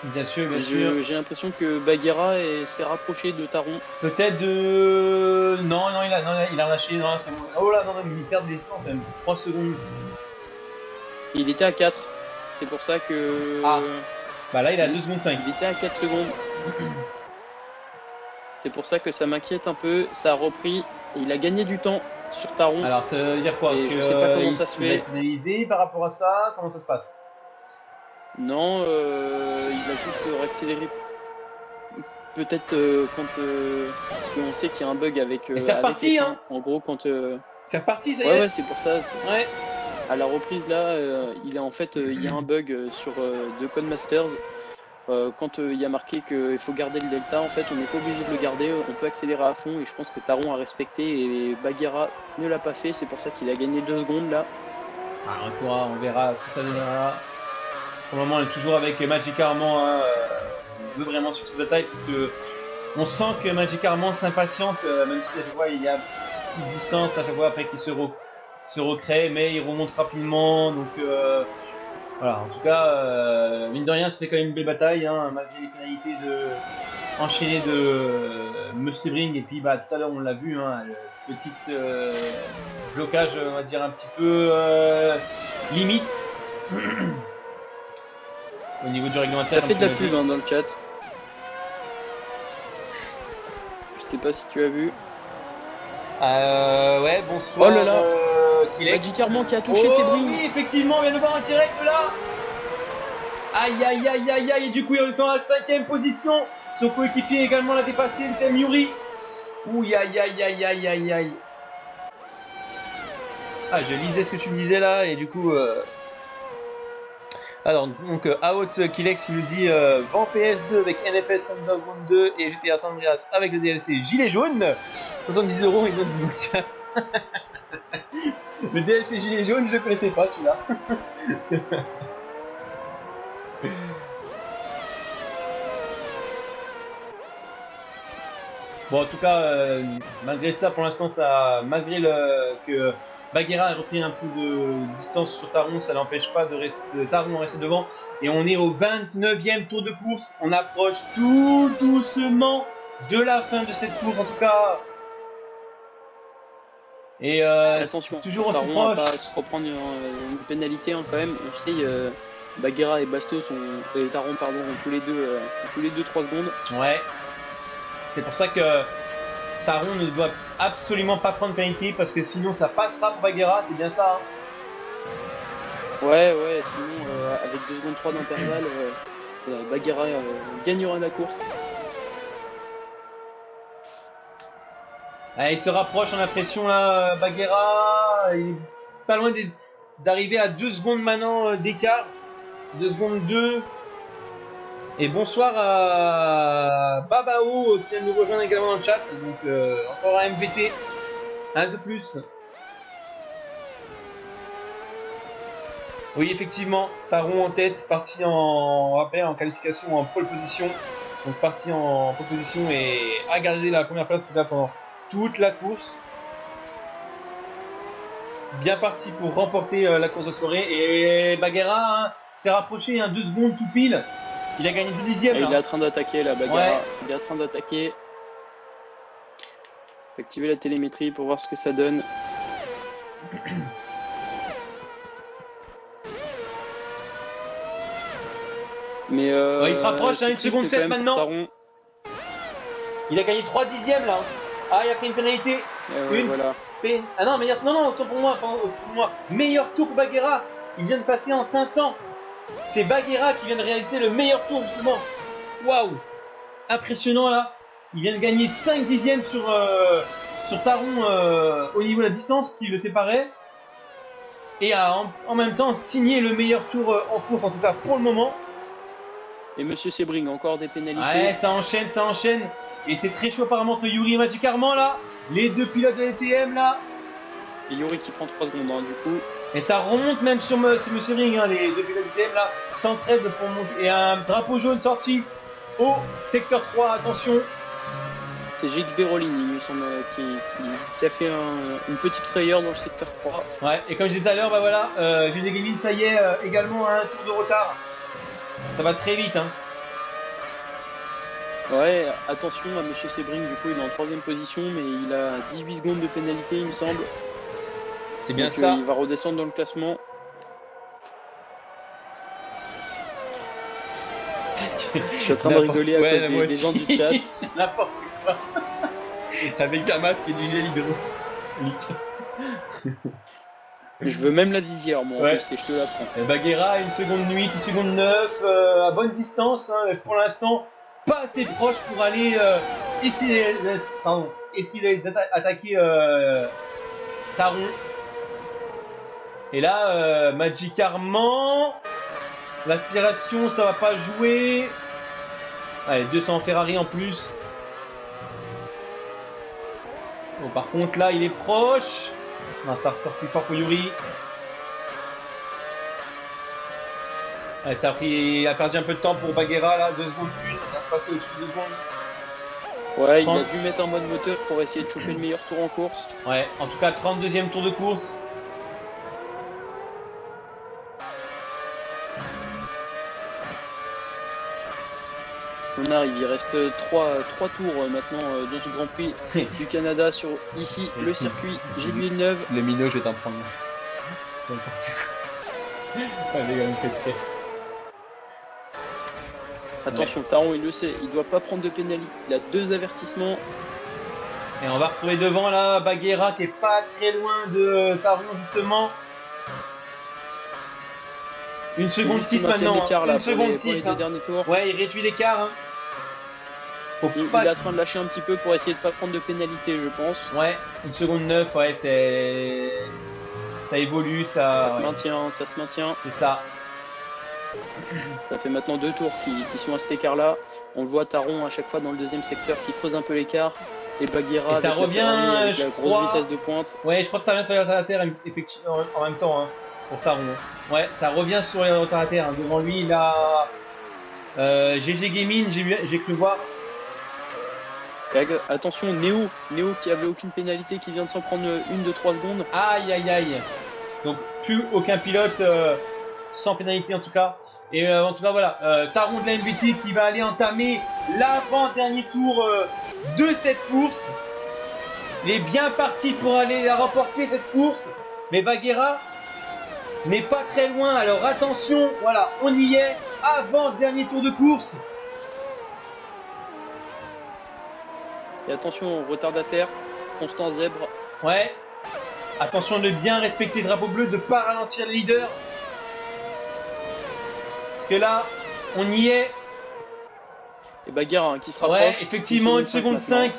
Bien sûr, bien sûr. J'ai l'impression que Baguera s'est rapproché de Taron. Peut-être de... Non, il a lâché, non, c'est bon. Oh là, non, il perd des distances même, 3 secondes. Il était à 4, c'est pour ça que... Ah, bah là il est à 2 secondes 5. Il était à 4 secondes. C'est pour ça que ça m'inquiète un peu, ça a repris, et il a gagné du temps sur Taron. Alors ça veut dire quoi? Je sais pas comment ça se fait. Il va être pénalisé par rapport à ça, comment ça se passe? Non, il a juste accéléré. Peut-être quand parce qu'on sait qu'il y a un bug avec. c'est reparti, hein. En gros, quand. C'est reparti, ça y est. Ouais, c'est pour ça. Ouais. À la reprise là, il y a un bug sur de Codemasters. Quand il y a marqué qu'il faut garder le delta, en fait, on n'est pas obligé de le garder. On peut accélérer à fond et je pense que Taron a respecté et Baguera ne l'a pas fait. C'est pour ça qu'il a gagné 2 secondes là. Ah, on verra ce que ça donnera. Pour le moment, on est toujours avec Magic Armand. Hein, on veut vraiment sur cette bataille parce que on sent que Magic Armand s'impatiente, même si à chaque fois il y a une petite distance à chaque fois après qu'il se recrée, mais il remonte rapidement. Donc voilà, en tout cas, mine de rien, ça fait quand même une belle bataille, hein, malgré les pénalités enchaînées de Monsieur Sebring. Et puis bah, tout à l'heure, on l'a vu, hein, le petit blocage, on va dire un petit peu limite. Au niveau du réglementaire. Ça fait de la pub hein, dans le chat. Je sais pas si tu as vu. Ouais, bonsoir. Oh là là, Magic Armand qui a touché Sebring. Oui, effectivement, on vient de voir en direct là. Aïe aïe aïe aïe aïe, et du coup il redescend à la 5ème position. Son coéquipier également l'a dépassé, le thème Yuri. Ouh, aïe aïe aïe aïe aïe aïe. Ah, je lisais ce que tu me disais là, et du coup. Alors, donc, Aots Kilex qui nous dit Vent PS2 avec NFS Underground 2 et GTA San Andreas avec le DLC Gilet jaune. 70 € et donc tiens. Le DLC Gilet jaune, je le connaissais pas celui-là. Bon, en tout cas, malgré ça, pour l'instant, malgré que Baguera a repris un peu de distance sur Taron, ça n'empêche pas de Taron rester devant. Et on est au 29e tour de course. On approche tout doucement de la fin de cette course, en tout cas. Et attention, toujours aussi Taron proche. va pas se reprendre une pénalité hein, quand même. Je sais, Baguera et Bastos et Taron pardon, ont tous les deux 3 secondes. Ouais. C'est pour ça que Taron ne doit absolument pas prendre pénalité parce que sinon ça passera pour Baguera, c'est bien ça. Hein. Ouais, sinon avec 2 secondes 3 d'intervalle, Baguera gagnera la course. Il se rapproche, on a l'impression là, Baguera, il est pas loin d'arriver à 2 secondes maintenant d'écart. 2 secondes 2. Et bonsoir à Babao qui vient de nous rejoindre également dans le chat. Donc encore un MVT, un de plus. Oui, effectivement, Taron en tête, parti en rappel, en qualification en pole position. Donc parti en pole position et a gardé la première place pendant toute la course. Bien parti pour remporter la course de soirée. Et Baguera s'est rapproché, 2 secondes tout pile. Il a gagné 2 dixièmes. Et il est en train d'attaquer la Baguera. Ouais. Il est en train d'attaquer. Activer la télémétrie pour voir ce que ça donne. Mais il se rapproche, 1 seconde 7 maintenant. Il a gagné 3 dixièmes là. Ah, il a pris une pénalité. Ouais, voilà. Ah non, mais non, autant pour moi, Meilleur tour pour Baguera. Il vient de passer en 500. C'est Baguera qui vient de réaliser le meilleur tour justement. Waouh, impressionnant là. Il vient de gagner 5 dixièmes sur Taron au niveau de la distance qui le séparait. Et a en même temps signé le meilleur tour en course, en tout cas pour le moment. Et Monsieur Sebring, encore des pénalités. Ouais, ça enchaîne. Et c'est très chaud apparemment entre Yuri et Magic Armand là. Les 2 pilotes de LTM là. Et Yuri qui prend 3 secondes du coup. Et ça remonte même sur Monsieur Ring, les 2 pilotes de LTM là. S'entraident pour monter. Et un drapeau jaune sorti au secteur 3, attention. C'est GXB Rolling, il me semble, qui a fait une petite frayeur dans le secteur 3. Ouais, et comme je disais tout à l'heure, bah voilà, GG Gaming, ça y est, également un tour de retard. Ça va très vite, hein. Ouais, attention à Monsieur Sebring, du coup il est en 3ème position, mais il a 18 secondes de pénalité, il me semble. C'est bien. Donc, ça. Il va redescendre dans le classement. Je suis en train de rigoler à cause des gens du chat. C'est n'importe quoi. Avec un masque et du gel hydroalcoolique. Je veux même la visière, moi, en plus, et je te la prends. Baguera, 1 seconde 8, 1 seconde 9, à bonne distance, hein, pour l'instant, pas assez proche pour aller essayer d'attaquer Taron. Et là, Magic Armand, l'aspiration, ça va pas jouer. Allez, 200 Ferrari en plus. Bon, par contre, là, il est proche. Non, ça ressort plus fort pour Yuri. Allez, il a perdu un peu de temps pour Baguera, là, 2 secondes 1. On va passer au-dessus de 2 secondes. Ouais, 30. Il a dû mettre en mode moteur pour essayer de choper le meilleur tour en course. Ouais, en tout cas, 32e tour de course. On arrive, il reste 3 tours maintenant dans ce Grand Prix du Canada sur ici le circuit Gilles Villeneuve. Le minot, je vais t'en prendre. N'importe quoi. Allez, on fait très. Attention, Taron il le sait, il doit pas prendre de pénalité. Il a 2 avertissements. Et on va retrouver devant là Baguera qui est pas très loin de Taron justement. 1 seconde 6 maintenant. 1 seconde 6. Ouais, il réduit l'écart. Hein. Il est en train de lâcher un petit peu pour essayer de pas prendre de pénalité, je pense. Ouais, 1 seconde 9, ouais, ça évolue, ça se maintient. C'est ça. Ça fait maintenant 2 tours qui sont à cet écart-là. On le voit Taron à chaque fois dans le 2e secteur qui creuse un peu l'écart. Et Baguera et ça revient avec la grosse vitesse de pointe. Ouais, je crois que ça revient sur les retardataires effectivement en même temps, hein, pour Taron. Ouais, ça revient sur les retardataires. Hein. Devant lui, il a GG Gaming, j'ai cru voir. Attention, Néo qui avait aucune pénalité, qui vient de s'en prendre une de 3 secondes. Aïe. Donc plus aucun pilote sans pénalité en tout cas. Et en tout cas voilà, Taron de la MVT qui va aller entamer l'avant-dernier tour de cette course. Il est bien parti pour aller la remporter cette course. Mais Baguera n'est pas très loin. Alors attention, voilà, on y est. Avant-dernier tour de course. Et attention au retardataire, Constant Zèbre. Ouais. Attention de bien respecter le drapeau bleu, de ne pas ralentir les leaders. Parce que là, on y est. Et Baguera qui se rapproche. Ouais, effectivement, 1 seconde 5.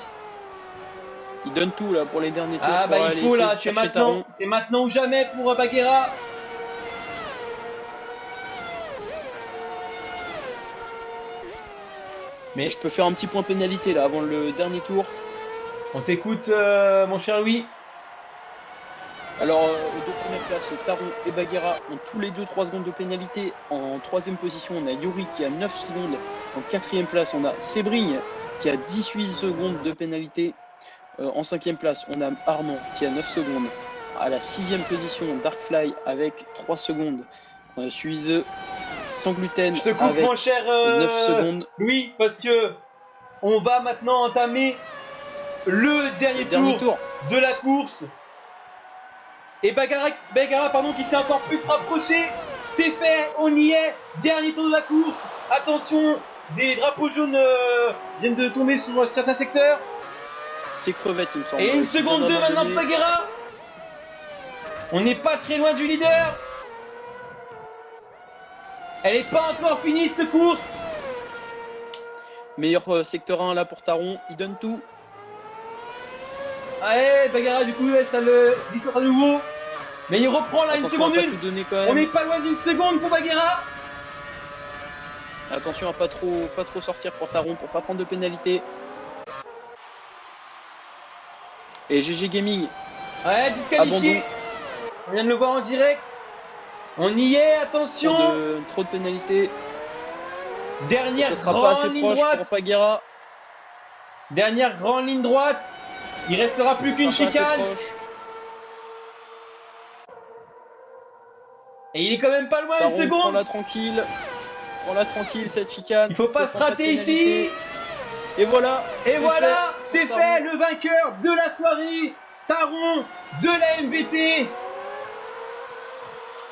Il donne tout là pour les derniers tours. Ah bah il faut là, c'est maintenant ou jamais pour Baguera. Mais je peux faire un petit point pénalité là avant le dernier tour. On t'écoute mon cher Louis. Alors, aux deux premières places, Taron et Baguera ont tous les deux 3 secondes de pénalité. En troisième position, on a Yuri qui a 9 secondes. En quatrième place, on a Sebring qui a 18 secondes de pénalité. En cinquième place, on a Armand qui a 9 secondes. À la sixième position, Darkfly avec 3 secondes. Suivi de Sans Gluten Je te coupe, avec mon cher 9 secondes. Louis, parce que on va maintenant entamer le dernier tour de la course. Et Baguera, pardon, qui s'est encore plus rapproché. C'est fait, on y est. Dernier tour de la course. Attention, des drapeaux jaunes viennent de tomber sur certains secteurs. C'est crevette, il me semble. Et une seconde 2 maintenant de Baguera. On n'est pas très loin du leader. Elle n'est pas encore finie cette course. Meilleur secteur 1 là pour Taron, il donne tout. Allez, Baguera, du coup, ça le distance à nouveau. Mais il reprend là, une seconde une. On n'est pas loin d'une seconde pour Baguera. Attention à pas trop sortir pour Taron pour pas prendre de pénalité. Et GG Gaming. Ouais, disqualifié. Abandon. On vient de le voir en direct. On y est, attention. Trop de pénalité. Dernière ça sera pas assez grande ligne proche droite. pour Baguera. Dernière grande ligne droite. Il restera plus qu'une chicane. Et il est quand même pas loin, Taron, une seconde. Prends-la tranquille cette chicane. Il faut pas se rater ici. Et voilà. Et voilà, c'est fait, le vainqueur de la soirée, Taron de la MVT.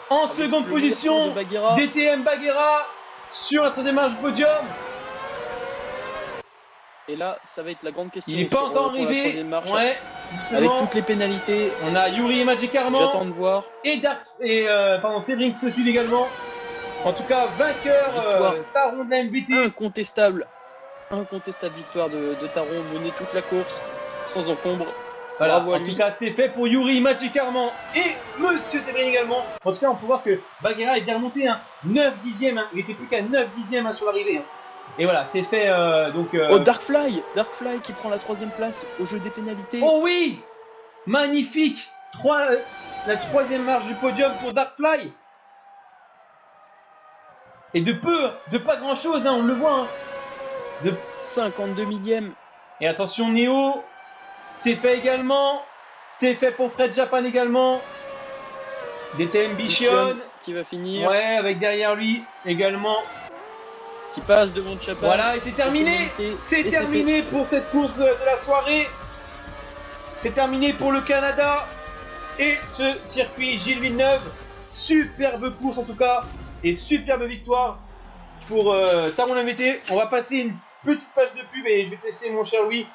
En seconde position, DTM Baguera sur la troisième marche du podium. Et là, ça va être la grande question. Il n'est pas encore arrivé. Ouais, avec toutes les pénalités. On a Yuri et Magic Armand. J'attends de voir. Et Sebring qui se suivent également. En tout cas, vainqueur Taron de la MVT. Incontestable victoire de Taron, mener toute la course sans encombre. Voilà, bravo en tout cas, c'est fait pour Yuri, Magic Armand et Monsieur Sebring également. En tout cas, on peut voir que Baguera est bien remonté, 9 dixièmes. Il était plus qu'à 9 dixièmes sur l'arrivée. Et voilà, c'est fait donc. Oh, Darkfly qui prend la troisième place au jeu des pénalités. Oh oui, magnifique. La troisième marche du podium pour Darkfly. Et de pas grand chose, on le voit. De 52 millièmes. Et attention, Neo, c'est fait également. C'est fait pour Fred Japan également. DTM Bichon qui va finir. Ouais, avec derrière lui également. Qui passe devant Japan. Voilà, et c'est terminé. C'est terminé pour cette course de la soirée. C'est terminé pour le Canada et ce circuit Gilles Villeneuve. Superbe course en tout cas et superbe victoire pour Taron MVT. On va passer une petite page de pub et je vais te laisser, mon cher Louis,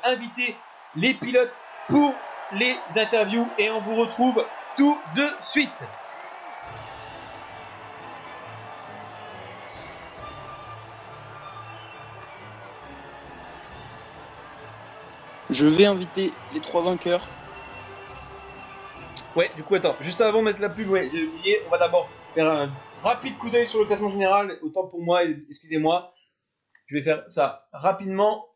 inviter les pilotes pour les interviews et on vous retrouve tout de suite. Je vais inviter les 3 vainqueurs. Ouais, du coup, attends, juste avant de mettre la pub, ouais, j'ai oublié, on va d'abord faire un rapide coup d'œil sur le classement général. Autant pour moi, excusez-moi. Je vais faire ça rapidement.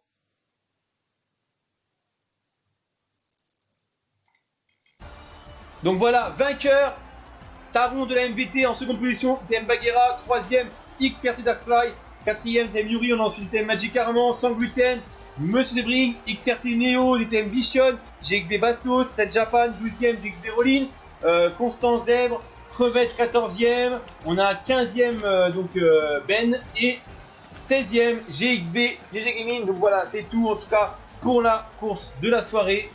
Donc voilà, vainqueur, Taron de la MVT en seconde position, TM Baguera, troisième, XRT Darkfly, quatrième, TM Yuri, on a ensuite TM Magic Armand, Sans Gluten, Monsieur Sebring, XRT Neo, DTM Bichon, GXB Bastos, Red Japan, 12e, GXB Rollin, Constant Zèbre, Crevette 14e, on a 15e Ben et 16e GXB GG Gaming. Donc voilà, c'est tout en tout cas pour la course de la soirée.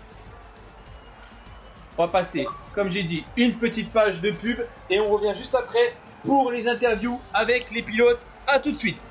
On va passer, comme j'ai dit, une petite page de pub et on revient juste après pour les interviews avec les pilotes. À tout de suite.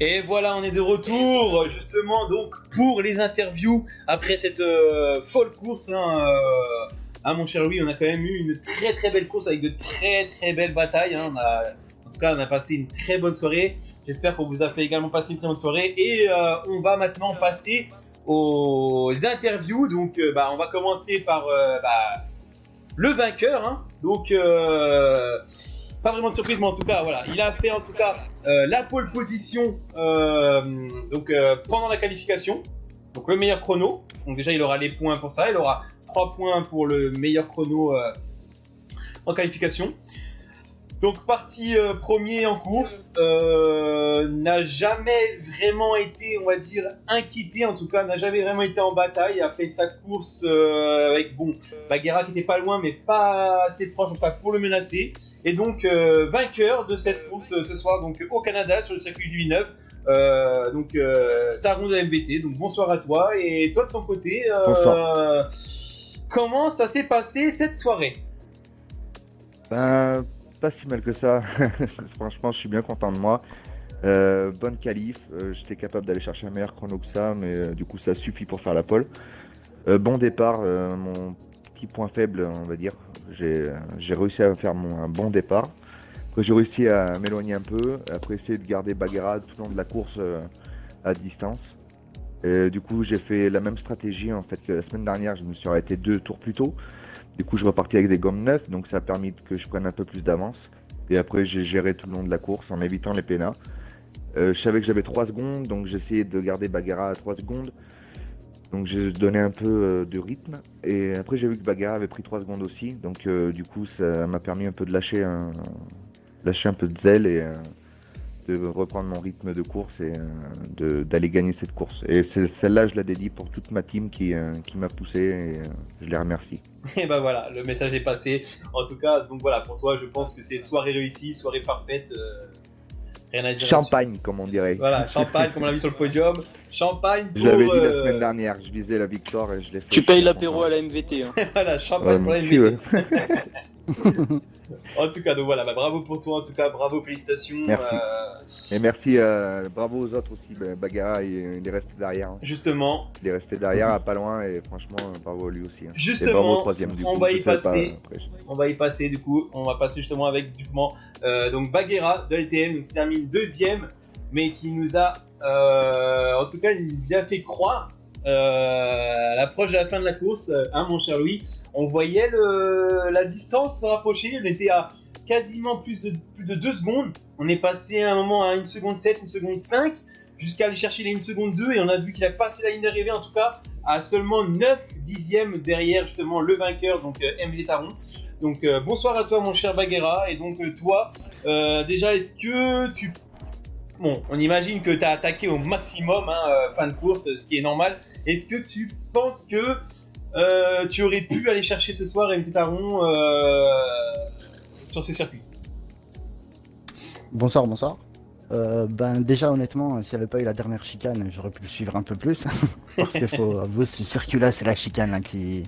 Et voilà, on est de retour justement donc pour les interviews après cette folle course. Mon cher Louis, on a quand même eu une très très belle course avec de très très belles batailles. En tout cas, on a passé une très bonne soirée. J'espère qu'on vous a fait également passer une très bonne soirée. Et on va maintenant passer aux interviews. Donc, on va commencer par le vainqueur. Donc, pas vraiment de surprise, mais en tout cas, voilà, il a fait en tout cas la pole position pendant la qualification. Donc, le meilleur chrono. Donc, déjà, il aura les points pour ça. Il aura 3 points pour le meilleur chrono en qualification. Donc parti premier en course, n'a jamais vraiment été, on va dire, inquiété, en tout cas n'a jamais vraiment été en bataille, a fait sa course avec Baguera qui n'était pas loin mais pas assez proche en tout cas pour le menacer, et donc vainqueur de cette course ce soir donc au Canada sur le circuit du Villeneuve. Taron de la MVT, donc bonsoir à toi, et toi de ton côté, bonsoir. Comment ça s'est passé cette soirée? Pas si mal que ça. Franchement, je suis bien content de moi. Bonne qualif. J'étais capable d'aller chercher un meilleur chrono que ça, mais du coup, ça suffit pour faire la pole. Bon départ. Mon petit point faible, on va dire. J'ai réussi à faire un bon départ. Après, j'ai réussi à m'éloigner un peu. Après, essayer de garder Baguera tout le long de la course à distance. Du coup, j'ai fait la même stratégie en fait que la semaine dernière. Je me suis arrêté 2 tours plus tôt. Du coup, je repartis avec des gommes neuves, donc ça a permis que je prenne un peu plus d'avance. Et après, j'ai géré tout le long de la course en évitant les pénats. Je savais que j'avais 3 secondes, donc j'essayais de garder Baguera à 3 secondes. Donc j'ai donné un peu de rythme. Et après, j'ai vu que Baguera avait pris 3 secondes aussi. Donc du coup, ça m'a permis un peu de lâcher un peu de zèle et de reprendre mon rythme de course et d'aller gagner cette course. Et celle-là, je la dédie pour toute ma team qui m'a poussé et je les remercie. Et voilà, le message est passé. En tout cas, donc voilà, pour toi, je pense que c'est soirée réussie, soirée parfaite. Rien à dire. Champagne, comme on dirait. Voilà, champagne, comme on l'a vu sur le podium. Champagne pour... Je l'avais dit la semaine dernière, je visais la victoire et je l'ai fait. Tu payes l'apéro à la MVT. Voilà, champagne pour la MVT. En tout cas, donc voilà, bravo pour toi, en tout cas, bravo, félicitations. Merci. Et merci, bravo aux autres aussi. Baguera, il est resté derrière. Justement. Il est resté derrière, pas loin, et franchement, bravo à lui aussi. Justement, et bravo au troisième, du on coup, va y passer. On va y passer, du coup. On va passer justement avec donc Baguera de LTM qui termine 2e, mais qui nous a, en tout cas, il nous a fait croire. À l'approche de la fin de la course, mon cher Louis, on voyait la distance se rapprocher. On était à quasiment plus de 2 secondes. On est passé à un moment à 1 seconde 7, 1 seconde 5, jusqu'à aller chercher les 1 seconde 2, et on a vu qu'il a passé la ligne d'arrivée, en tout cas à seulement 9 dixièmes derrière justement le vainqueur, donc MVT Taron. Donc bonsoir à toi mon cher Baguera. Et donc toi, déjà, est-ce que tu... Bon, on imagine que tu as attaqué au maximum, fin de course, ce qui est normal. Est-ce que tu penses que tu aurais pu aller chercher ce soir MVT Taron sur ce circuit? Bonsoir. Déjà, honnêtement, s'il n'y avait pas eu la dernière chicane, j'aurais pu le suivre un peu plus. Parce qu'il faut avouer, ce circuit-là, c'est la chicane qui...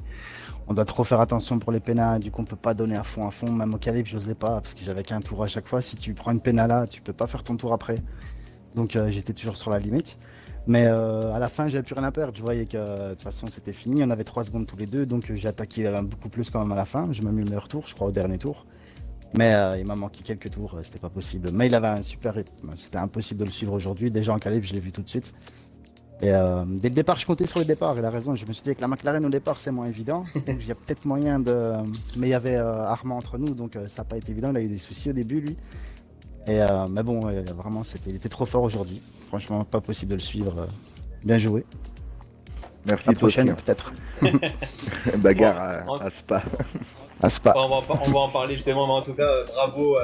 On doit trop faire attention pour les pénats, du coup on peut pas donner à fond, même au calibre j'osais pas parce que j'avais qu'un tour à chaque fois. Si tu prends une pénale là, tu peux pas faire ton tour après, donc j'étais toujours sur la limite. Mais à la fin j'avais plus rien à perdre, je voyais que de toute façon c'était fini, on avait 3 secondes tous les deux, donc j'ai attaqué beaucoup plus quand même à la fin. J'ai même eu le meilleur tour, je crois, au dernier tour, mais il m'a manqué quelques tours, c'était pas possible. Mais il avait un super rythme, c'était impossible de le suivre aujourd'hui. Déjà en calibre je l'ai vu tout de suite. Et dès le départ, je comptais sur le départ, il a raison. Je me suis dit que la McLaren au départ, c'est moins évident. Donc il y a peut-être moyen de. Mais il y avait Armand entre nous, donc ça n'a pas été évident. Il a eu des soucis au début, lui. Et mais bon, vraiment, il était trop fort aujourd'hui. Franchement, pas possible de le suivre. Bien joué. Merci. La prochaine, aussi, peut-être. Bagarre à Spa. À Spa. On va en parler justement, mais en tout cas, bravo.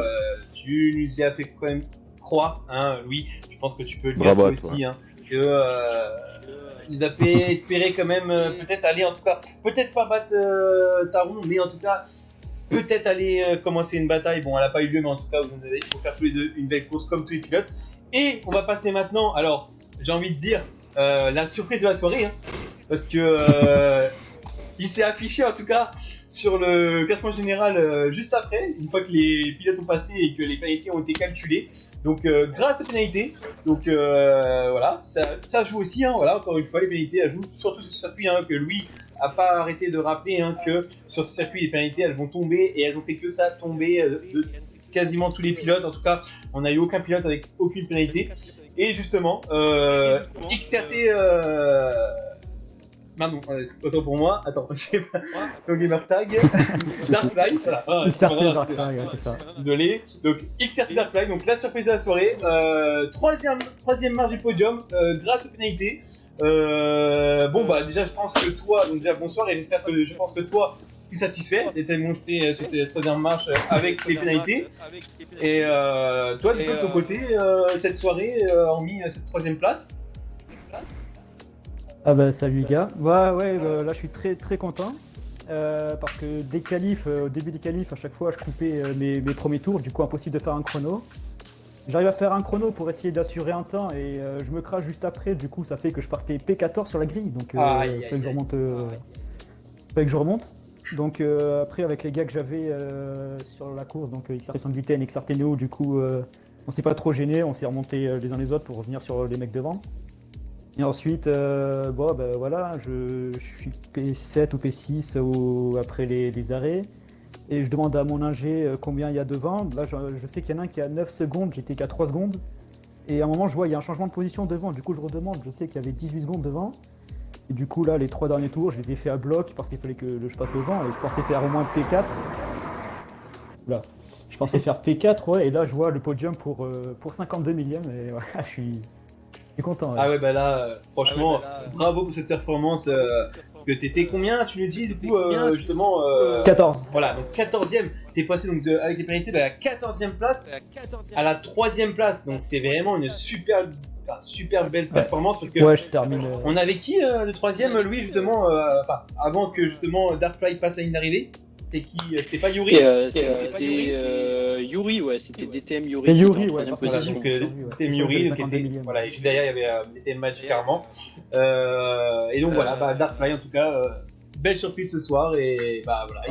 Tu nous y as fait quand même croire, Louis. Je pense que tu peux le dire toi aussi. Il nous a fait espérer quand même peut-être aller, en tout cas, peut-être pas battre Taron, mais en tout cas peut-être aller commencer une bataille. Bon, elle n'a pas eu lieu, mais en tout cas il faut faire tous les deux une belle course comme tous les pilotes. Et on va passer maintenant, alors j'ai envie de dire la surprise de la soirée, parce que il s'est affiché en tout cas sur le classement général juste après, une fois que les pilotes ont passé et que les pénalités ont été calculées. Donc grâce aux pénalités, donc voilà, ça joue aussi, hein, voilà, encore une fois les pénalités elles jouent surtout sur ce circuit, hein, que Louis a pas arrêté de rappeler, hein, que sur ce circuit les pénalités elles vont tomber et elles ont fait que ça, tomber de quasiment tous les pilotes. En tout cas on n'a eu aucun pilote avec aucune pénalité. Et justement XRT pardon, autant pour moi, attends, j'ai pas ton gamer tag, Darkfly, voilà. XRT Darkfly, c'est ça. Désolé, donc XRT Darkfly, donc la surprise de la soirée, troisième marche du podium, grâce aux pénalités. Bon bah déjà je pense que toi, donc déjà bonsoir et je pense que toi tu es satisfait d'être montré sur tes troisième marche avec les pénalités. Et toi du coup de ton côté, cette soirée, hormis cette troisième place. Ah bah salut les gars, ouais, là je suis très très content parce que des qualifs, au début des qualifs à chaque fois je coupais mes premiers tours, du coup impossible de faire un chrono. J'arrive à faire un chrono pour essayer d'assurer un temps et je me crache juste après, du coup ça fait que je partais P14 sur la grille, donc il fallait que je remonte. Donc après avec les gars que j'avais sur la course, donc XRT Sanguitaine et XRT Neo, du coup on s'est pas trop gêné, on s'est remonté les uns les autres pour revenir sur les mecs devant. Et ensuite, voilà, je suis P7 ou P6 après les arrêts. Et je demande à mon ingé combien il y a devant. Là, je sais qu'il y en a un qui a 9 secondes, j'étais qu'à 3 secondes. Et à un moment, je vois il y a un changement de position devant. Du coup, je redemande, je sais qu'il y avait 18 secondes devant. Et du coup, là, les 3 derniers tours, je les ai fait à bloc parce qu'il fallait que je passe devant. Et je pensais faire au moins P4. Là. Je pensais faire P4, ouais. Et là, je vois le podium pour 52 millièmes. Et voilà, je suis content. Ouais. Ah ouais, bah là, franchement, bravo pour cette performance. Parce que t'étais combien, tu nous dis, du coup, justement 14. Voilà, donc 14ème. T'es passé donc avec les pénalités de la 14ème place à la 3ème place. Donc c'est vraiment une super belle performance. Parce que ouais, je termine. On avait qui le 3ème, Louis, justement, avant que justement Darkfly passe à la ligne d'arrivée? C'était qui? C'était pas Yuri? C'était Yuri, ouais, c'était DTM Yuri. Et Yuri, ouais. Voilà, donc DTM Yuri, qui était, voilà, et juste derrière il y avait DTM Magic Armand. Et donc voilà, Darkfly en tout cas, belle surprise ce soir. Et bah voilà,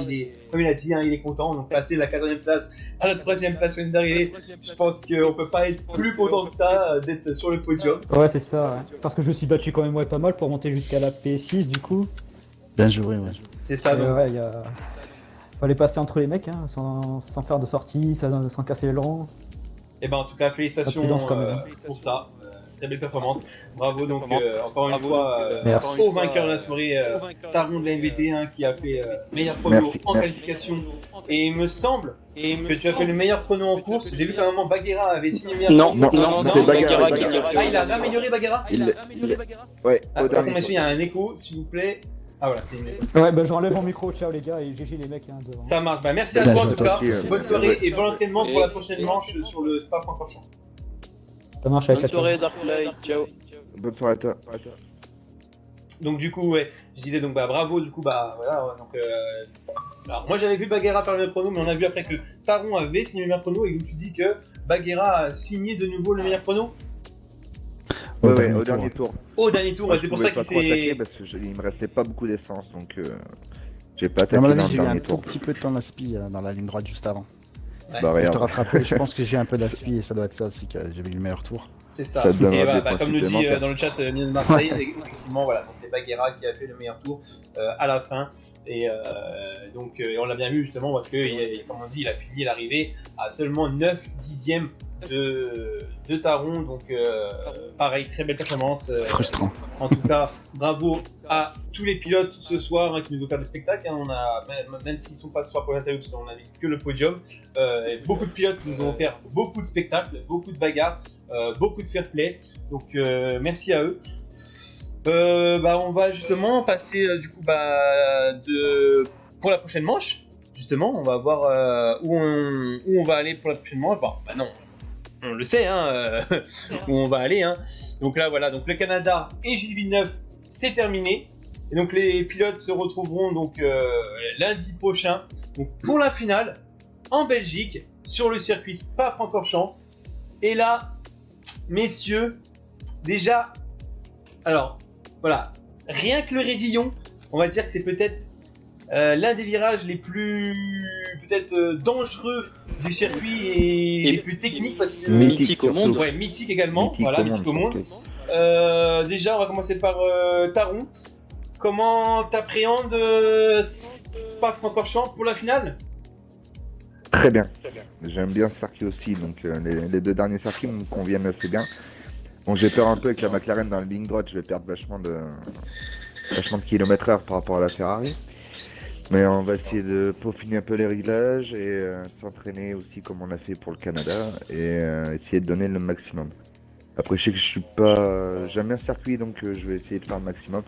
comme il a dit, hein, il est content. Donc passer de la 4ème place à la 3ème place sur la ligne d'arrivée, je pense qu'on peut pas être plus content que ça d'être sur le podium. Ouais, c'est ça, ouais. Parce que je me suis battu quand même pas mal pour monter jusqu'à la P6 du coup. Bien joué, ouais. C'est ça, donc. Ouais, fallait passer entre les mecs, hein, sans faire de sortie, sans casser les rangs. Et ben en tout cas, félicitations pour ça. Très belle performance. Bravo donc encore une fois au vainqueur de la soirée, Taron de la MVT, hein, qui a fait meilleur chrono en qualification. Et il me semble que tu as fait le meilleur chrono en course. J'ai vu qu'à un moment Baguera avait signé meilleur chrono. Non, c'est Baguera. Ah, il a amélioré Baguera. Ouais, au Par dernier contre, il y a un écho, s'il vous plaît. Ah voilà, c'est une... Ouais, bah j'enlève mon micro, ciao les gars, et GG les mecs, hein, devant. Ça marche, bah merci à toi en tout cas, bonne soirée et bon entraînement pour la prochaine manche sur le Spa-Francorchamps. Ça marche avec Bonne soirée Darkfly, ciao. Bonne soirée à toi. Donc du coup, ouais, je disais donc bravo, du coup voilà, donc alors moi j'avais vu Baguera faire le meilleur chrono, mais on a vu après que Taron avait signé le meilleur chrono, et donc tu dis que Baguera a signé de nouveau le meilleur chrono. Ouais, au dernier tour. Au dernier tour, c'est pour ça qu'il s'est... Parce qu'il me restait pas beaucoup d'essence, donc j'ai pas À attaqué mon dans avis, le j'ai eu un dernier tout tour. petit peu de temps d'aspi dans la ligne droite juste avant. Ouais. Bah Je te regarde, rattraper, je pense que j'ai un peu d'aspi et ça doit être ça aussi que j'avais eu le meilleur tour. C'est ça. Ça te donnera Et voilà, des points comme nous dit supplémentaires. dans le chat Mine de Marseille, effectivement, voilà, donc c'est Baguera qui a fait le meilleur tour à la fin. Et donc on l'a bien vu justement parce que, comme on dit, il a fini l'arrivée à seulement 9 dixièmes de Taron. Donc pareil, très belle performance. Frustrant. En tout cas, bravo à tous les pilotes ce soir, hein, qui nous ont fait le spectacle. Hein. On a, même s'ils ne sont pas ce soir pour l'interview, parce qu'on a vu que le podium, beaucoup de pilotes nous ont offert beaucoup de spectacles, beaucoup de bagarres, beaucoup de fair play. Donc merci à eux. On va justement passer pour la prochaine manche. Justement, on va voir où on va aller pour la prochaine manche. Non, on le sait, hein, où on va aller. Hein. Donc là, voilà, donc le Canada et Gilles Villeneuve, c'est terminé. Et donc les pilotes se retrouveront donc lundi prochain, donc pour la finale en Belgique sur le circuit Spa-Francorchamps. Et là, messieurs, déjà, alors voilà, rien que le Rédillon, on va dire que c'est peut-être l'un des virages les plus peut-être dangereux du circuit et les plus techniques parce que mythique au monde. ouais, mythique également, mythique au monde. surtout. Déjà, on va commencer par Taron. Comment t'appréhendes Spa-Francorchamps pour la finale? Très bien. J'aime bien ce circuit aussi, donc les deux derniers circuits me conviennent assez bien. Bon, j'ai peur un peu avec la McLaren dans la ligne droite, je vais perdre vachement de kilomètres/heure par rapport à la Ferrari. Mais on va essayer de peaufiner un peu les réglages et s'entraîner aussi comme on a fait pour le Canada et essayer de donner le maximum. Après, je sais que je suis pas. J'aime bien ce circuit, donc je vais essayer de faire le maximum.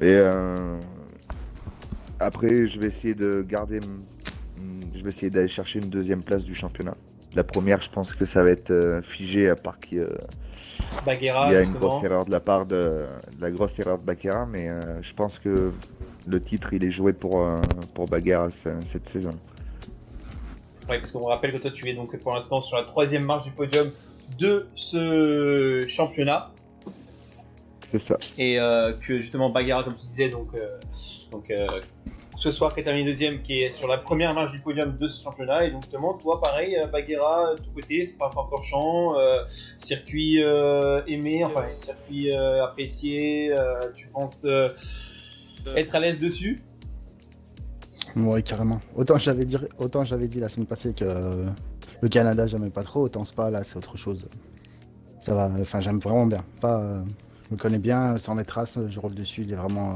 Et après, je vais essayer de garder. Je vais essayer d'aller chercher une deuxième place du championnat. La première, je pense que ça va être figé, à part qu'il Baguera, y a une justement. grosse erreur de la part de la grosse erreur de Baguera, mais je pense que le titre il est joué pour Baguera cette saison. Ouais, parce qu'on rappelle que toi tu es donc pour l'instant sur la 3e marche du podium de ce championnat C'est ça. et que justement Baguera, comme tu disais, donc ce soir qui est terminé 2e, qui est sur la première marche du podium de ce championnat. Et donc justement toi pareil, Baguera de ton côté, c'est pas Francorchamps, circuit aimé, enfin circuit apprécié, tu penses être à l'aise dessus? Ouais, carrément. Autant j'avais dit la semaine passée que le Canada, j'aimais pas trop, autant Spa, là, c'est autre chose. Ça va, enfin, j'aime vraiment bien. Je me connais bien, sans les traces, je roule dessus, il est vraiment...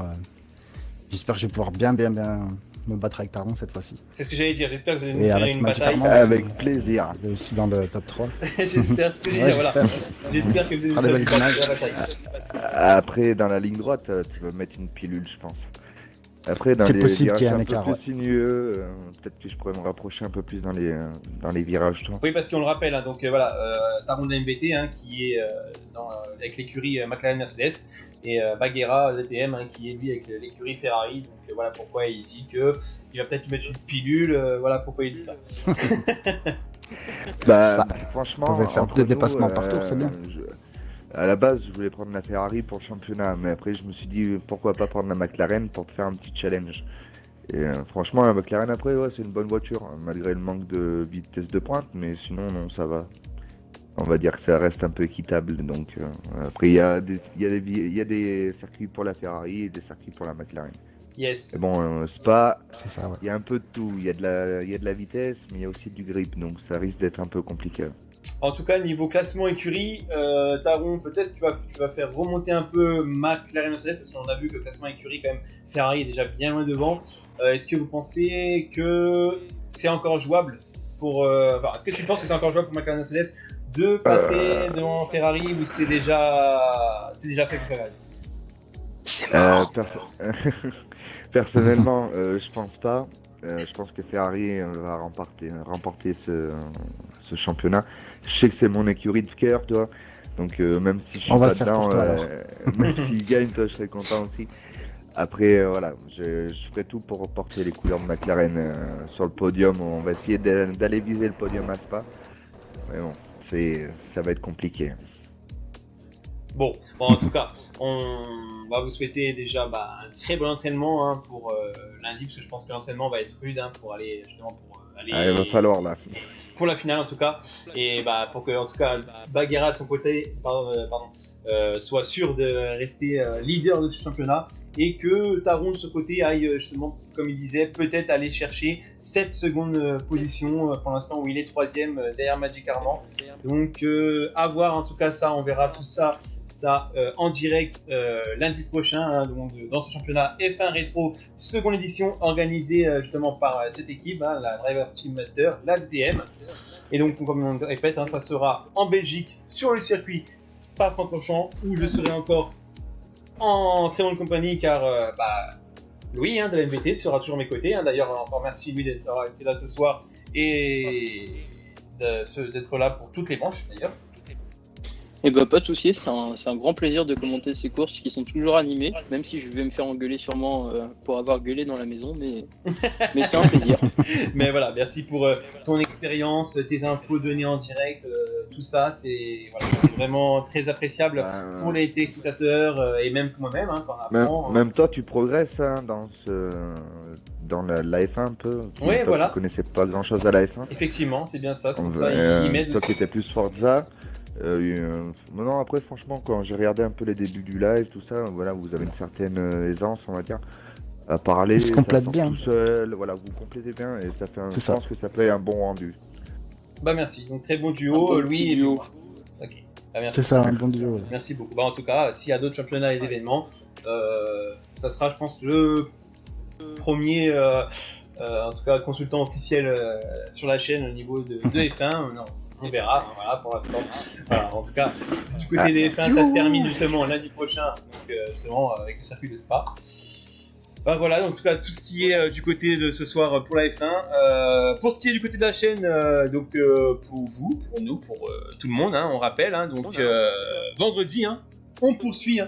J'espère que je vais pouvoir bien me battre avec Taron cette fois-ci. C'est ce que j'allais dire, j'espère que vous allez nous Et faire avec une Magic bataille. Armand, Avec plaisir. il est aussi dans le top 3. J'espère, ce que j'allais Ouais, dire, voilà. j'espère. J'espère que vous allez nous Fera des faire une belles bataille. Après, dans la ligne droite, tu vas mettre une pilule, je pense. Après, dans C'est les possible virages qu'il y ait un un écart, peu ouais. plus sinueux, peut-être que je pourrais me rapprocher un peu plus dans les virages. Toi. Oui, parce qu'on le rappelle, hein, donc voilà, Taron de MBT hein, qui est avec l'écurie McLaren Mercedes et Baguera DTM hein, qui est lui avec l'écurie Ferrari. Donc voilà pourquoi il dit que il va peut-être lui mettre une pilule. Voilà pourquoi il dit ça. Franchement, on va faire entre 2 nous, dépassements par tour, c'est bien. À la base, je voulais prendre la Ferrari pour le championnat, mais après, je me suis dit pourquoi pas prendre la McLaren pour te faire un petit challenge. Et franchement, la McLaren, après, ouais, c'est une bonne voiture, hein, malgré le manque de vitesse de pointe, mais sinon, non, ça va. On va dire que ça reste un peu équitable. Donc, après, il y a des circuits pour la Ferrari et des circuits pour la McLaren. Yes. Et bon, Spa, C'est ça, ouais. il y a un peu de tout. Il y a de la vitesse, mais il y a aussi du grip, donc ça risque d'être un peu compliqué. En tout cas, niveau classement écurie, Taron, peut-être que tu vas faire remonter un peu McLaren Mercedes parce qu'on a vu que le classement écurie, quand même, Ferrari est déjà bien loin devant. Est-ce que vous pensez que c'est encore jouable est-ce que tu penses que c'est encore jouable pour McLaren Mercedes de passer devant Ferrari ou c'est déjà fait pour Ferrari? C'est mort. Personnellement, je pense pas. Je pense que Ferrari va remporter ce championnat. Je sais que c'est mon écurie de cœur, toi. Donc même si je suis On va pas le faire dedans, pour toi, alors. même s'il gagne, toi, je serais content aussi. Après, voilà, je ferai tout pour porter les couleurs de McLaren sur le podium. On va essayer d'aller viser le podium à Spa. Mais bon, ça va être compliqué. Bon, en tout cas, on va vous souhaiter déjà un très bon entraînement hein, pour lundi, parce que je pense que l'entraînement va être rude hein, pour aller justement aller Il va falloir là. pour la finale en tout cas, et pour que en tout cas Baguera de son côté soit sûr de rester leader de ce championnat et que Taron de ce côté aille justement, comme il disait, peut-être aller chercher cette seconde position pour l'instant où il est 3ème derrière Magic Armand. Donc à voir, en tout cas ça, on verra tout ça en direct lundi prochain hein, donc, dans ce championnat F1 Rétro seconde édition organisée justement par cette équipe, hein, la Driver Team Master, la DTM. Et donc comme on le répète, hein, ça sera en Belgique sur le circuit Spa-Francorchamps où je serai encore en très bonne compagnie car Louis hein, de la MVT sera toujours à mes côtés. Hein. D'ailleurs, encore merci Louis d'avoir été là ce soir et d'être là pour toutes les manches d'ailleurs. Et bah pas de souci, c'est un grand plaisir de commenter ces courses qui sont toujours animées, même si je vais me faire engueuler sûrement pour avoir gueulé dans la maison, mais c'est un plaisir. Mais voilà, merci pour ton expérience, tes infos données en direct, tout ça, c'est vraiment très appréciable pour les téléspectateurs et même pour moi-même, quand on apprend. Même toi, tu progresses hein, dans la F1 un peu. Ouais, toi, voilà. Tu connaissais pas grand-chose à la F1. Effectivement, c'est bien ça, c'est pour ça Toi m'aide aussi. qui étais plus Forza. Non, après, franchement, quand j'ai regardé un peu les débuts du live, tout ça, voilà, vous avez une certaine aisance, on va dire, à parler. Il se complète ça sort bien. tout seul, voilà, vous complétez bien et ça fait C'est je ça. pense que ça fait un bon rendu. Bah merci, donc très bon Un duo, bon Louis petit et duo. Louis. Ok, bah, merci. C'est ça, un bon duo. Ouais. Merci beaucoup. Bah, en tout cas, s'il y a d'autres championnats et événements, ça sera, je pense, le premier en tout cas, consultant officiel sur la chaîne au niveau de F1. Non, on verra, voilà, pour l'instant. Voilà, en tout cas, du côté des F1, ça se termine justement lundi prochain, donc justement avec le circuit de Spa. Ben voilà, donc, en tout cas, tout ce qui est du côté de ce soir pour la F1. Pour ce qui est du côté de la chaîne, donc pour vous, pour nous, pour tout le monde, on rappelle, donc vendredi, on poursuit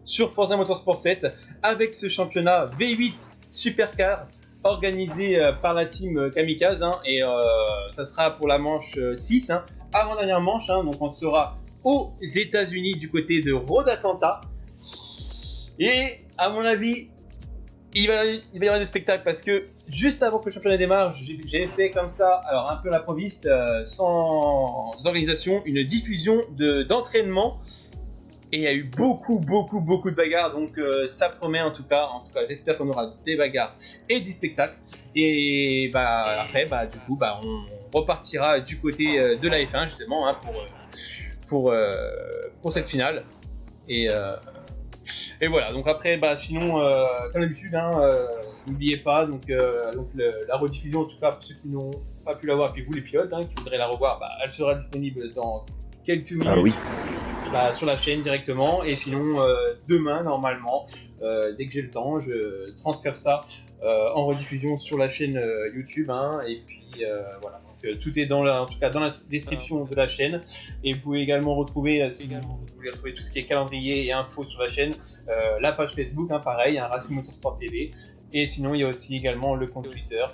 sur Forza Motorsport 7 avec ce championnat V8 Supercar organisé par la team Kamikaze, et ça sera pour la manche 6, avant-dernière manche, donc on sera aux États-Unis du côté de Road Atlanta. Et à mon avis, il va y avoir des spectacles parce que juste avant que le championnat démarre, j'ai fait comme ça, alors un peu à l'improviste, sans organisation, une diffusion d'entraînement. Et il y a eu beaucoup de bagarres, donc ça promet en tout cas j'espère qu'on aura des bagarres et du spectacle. Et après, du coup, on repartira du côté de la F1 justement pour cette finale. Et voilà, donc après, sinon, comme d'habitude, n'oubliez pas, la rediffusion, en tout cas pour ceux qui n'ont pas pu la voir, puis vous les pilotes qui voudraient la revoir, elle sera disponible dans quelques minutes. Ah oui. Sur la chaîne directement, et sinon demain normalement, dès que j'ai le temps, je transfère ça en rediffusion sur la chaîne YouTube, et puis voilà. Donc, tout est en tout cas dans la description de la chaîne, et vous pouvez également retrouver, si vous voulez retrouver tout ce qui est calendrier et infos sur la chaîne, la page Facebook, pareil, Racing Motorsport TV, et sinon il y a aussi également le compte Twitter.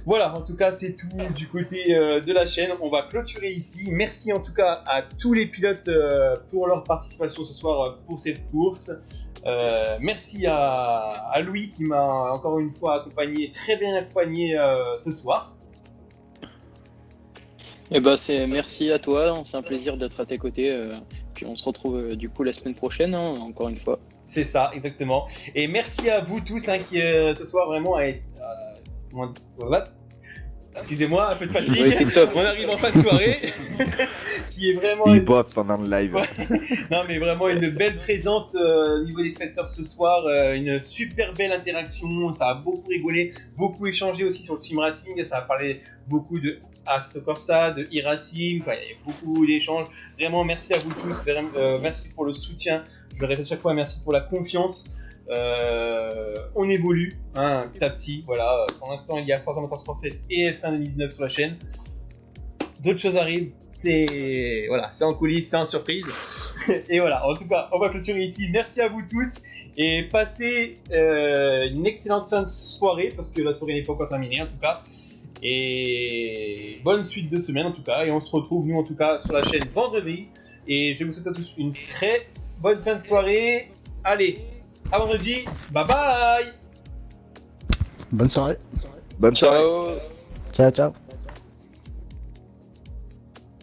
Voilà, en tout cas, c'est tout du côté de la chaîne. On va clôturer ici. Merci en tout cas à tous les pilotes pour leur participation ce soir pour cette course. Merci à Louis qui m'a encore une fois très bien accompagné ce soir. Et merci à toi, c'est un plaisir d'être à tes côtés. Puis on se retrouve du coup la semaine prochaine, encore une fois. C'est ça, exactement. Et merci à vous tous qui ce soir vraiment excusez-moi, un peu de fatigue. On arrive en fin de soirée, qui est vraiment. Il boite pendant le live. Non, mais vraiment une belle présence au niveau des spectateurs ce soir, une super belle interaction. Ça a beaucoup rigolé, beaucoup échangé aussi sur le sim racing. Ça a parlé beaucoup de Assetto Corsa, de e-racing. Il y a beaucoup d'échanges. Vraiment, merci à vous tous. Merci pour le soutien. Je le répète chaque fois, merci pour la confiance. On évolue petit à petit, voilà. Pour l'instant il y a Forza Motorsport 7 et F1 2019 sur la chaîne. D'autres choses arrivent, c'est en coulisses, c'est en surprise. Et voilà, en tout cas on va clôturer ici. Merci à vous tous et passez une excellente fin de soirée, parce que la soirée n'est pas encore terminée en tout cas. Et bonne suite de semaine en tout cas, et on se retrouve nous en tout cas sur la chaîne vendredi. Et je vous souhaite à tous une très bonne fin de soirée. Allez, à vendredi, bye bye. Bonne soirée. Bonne soirée. Ciao. Ciao, ciao.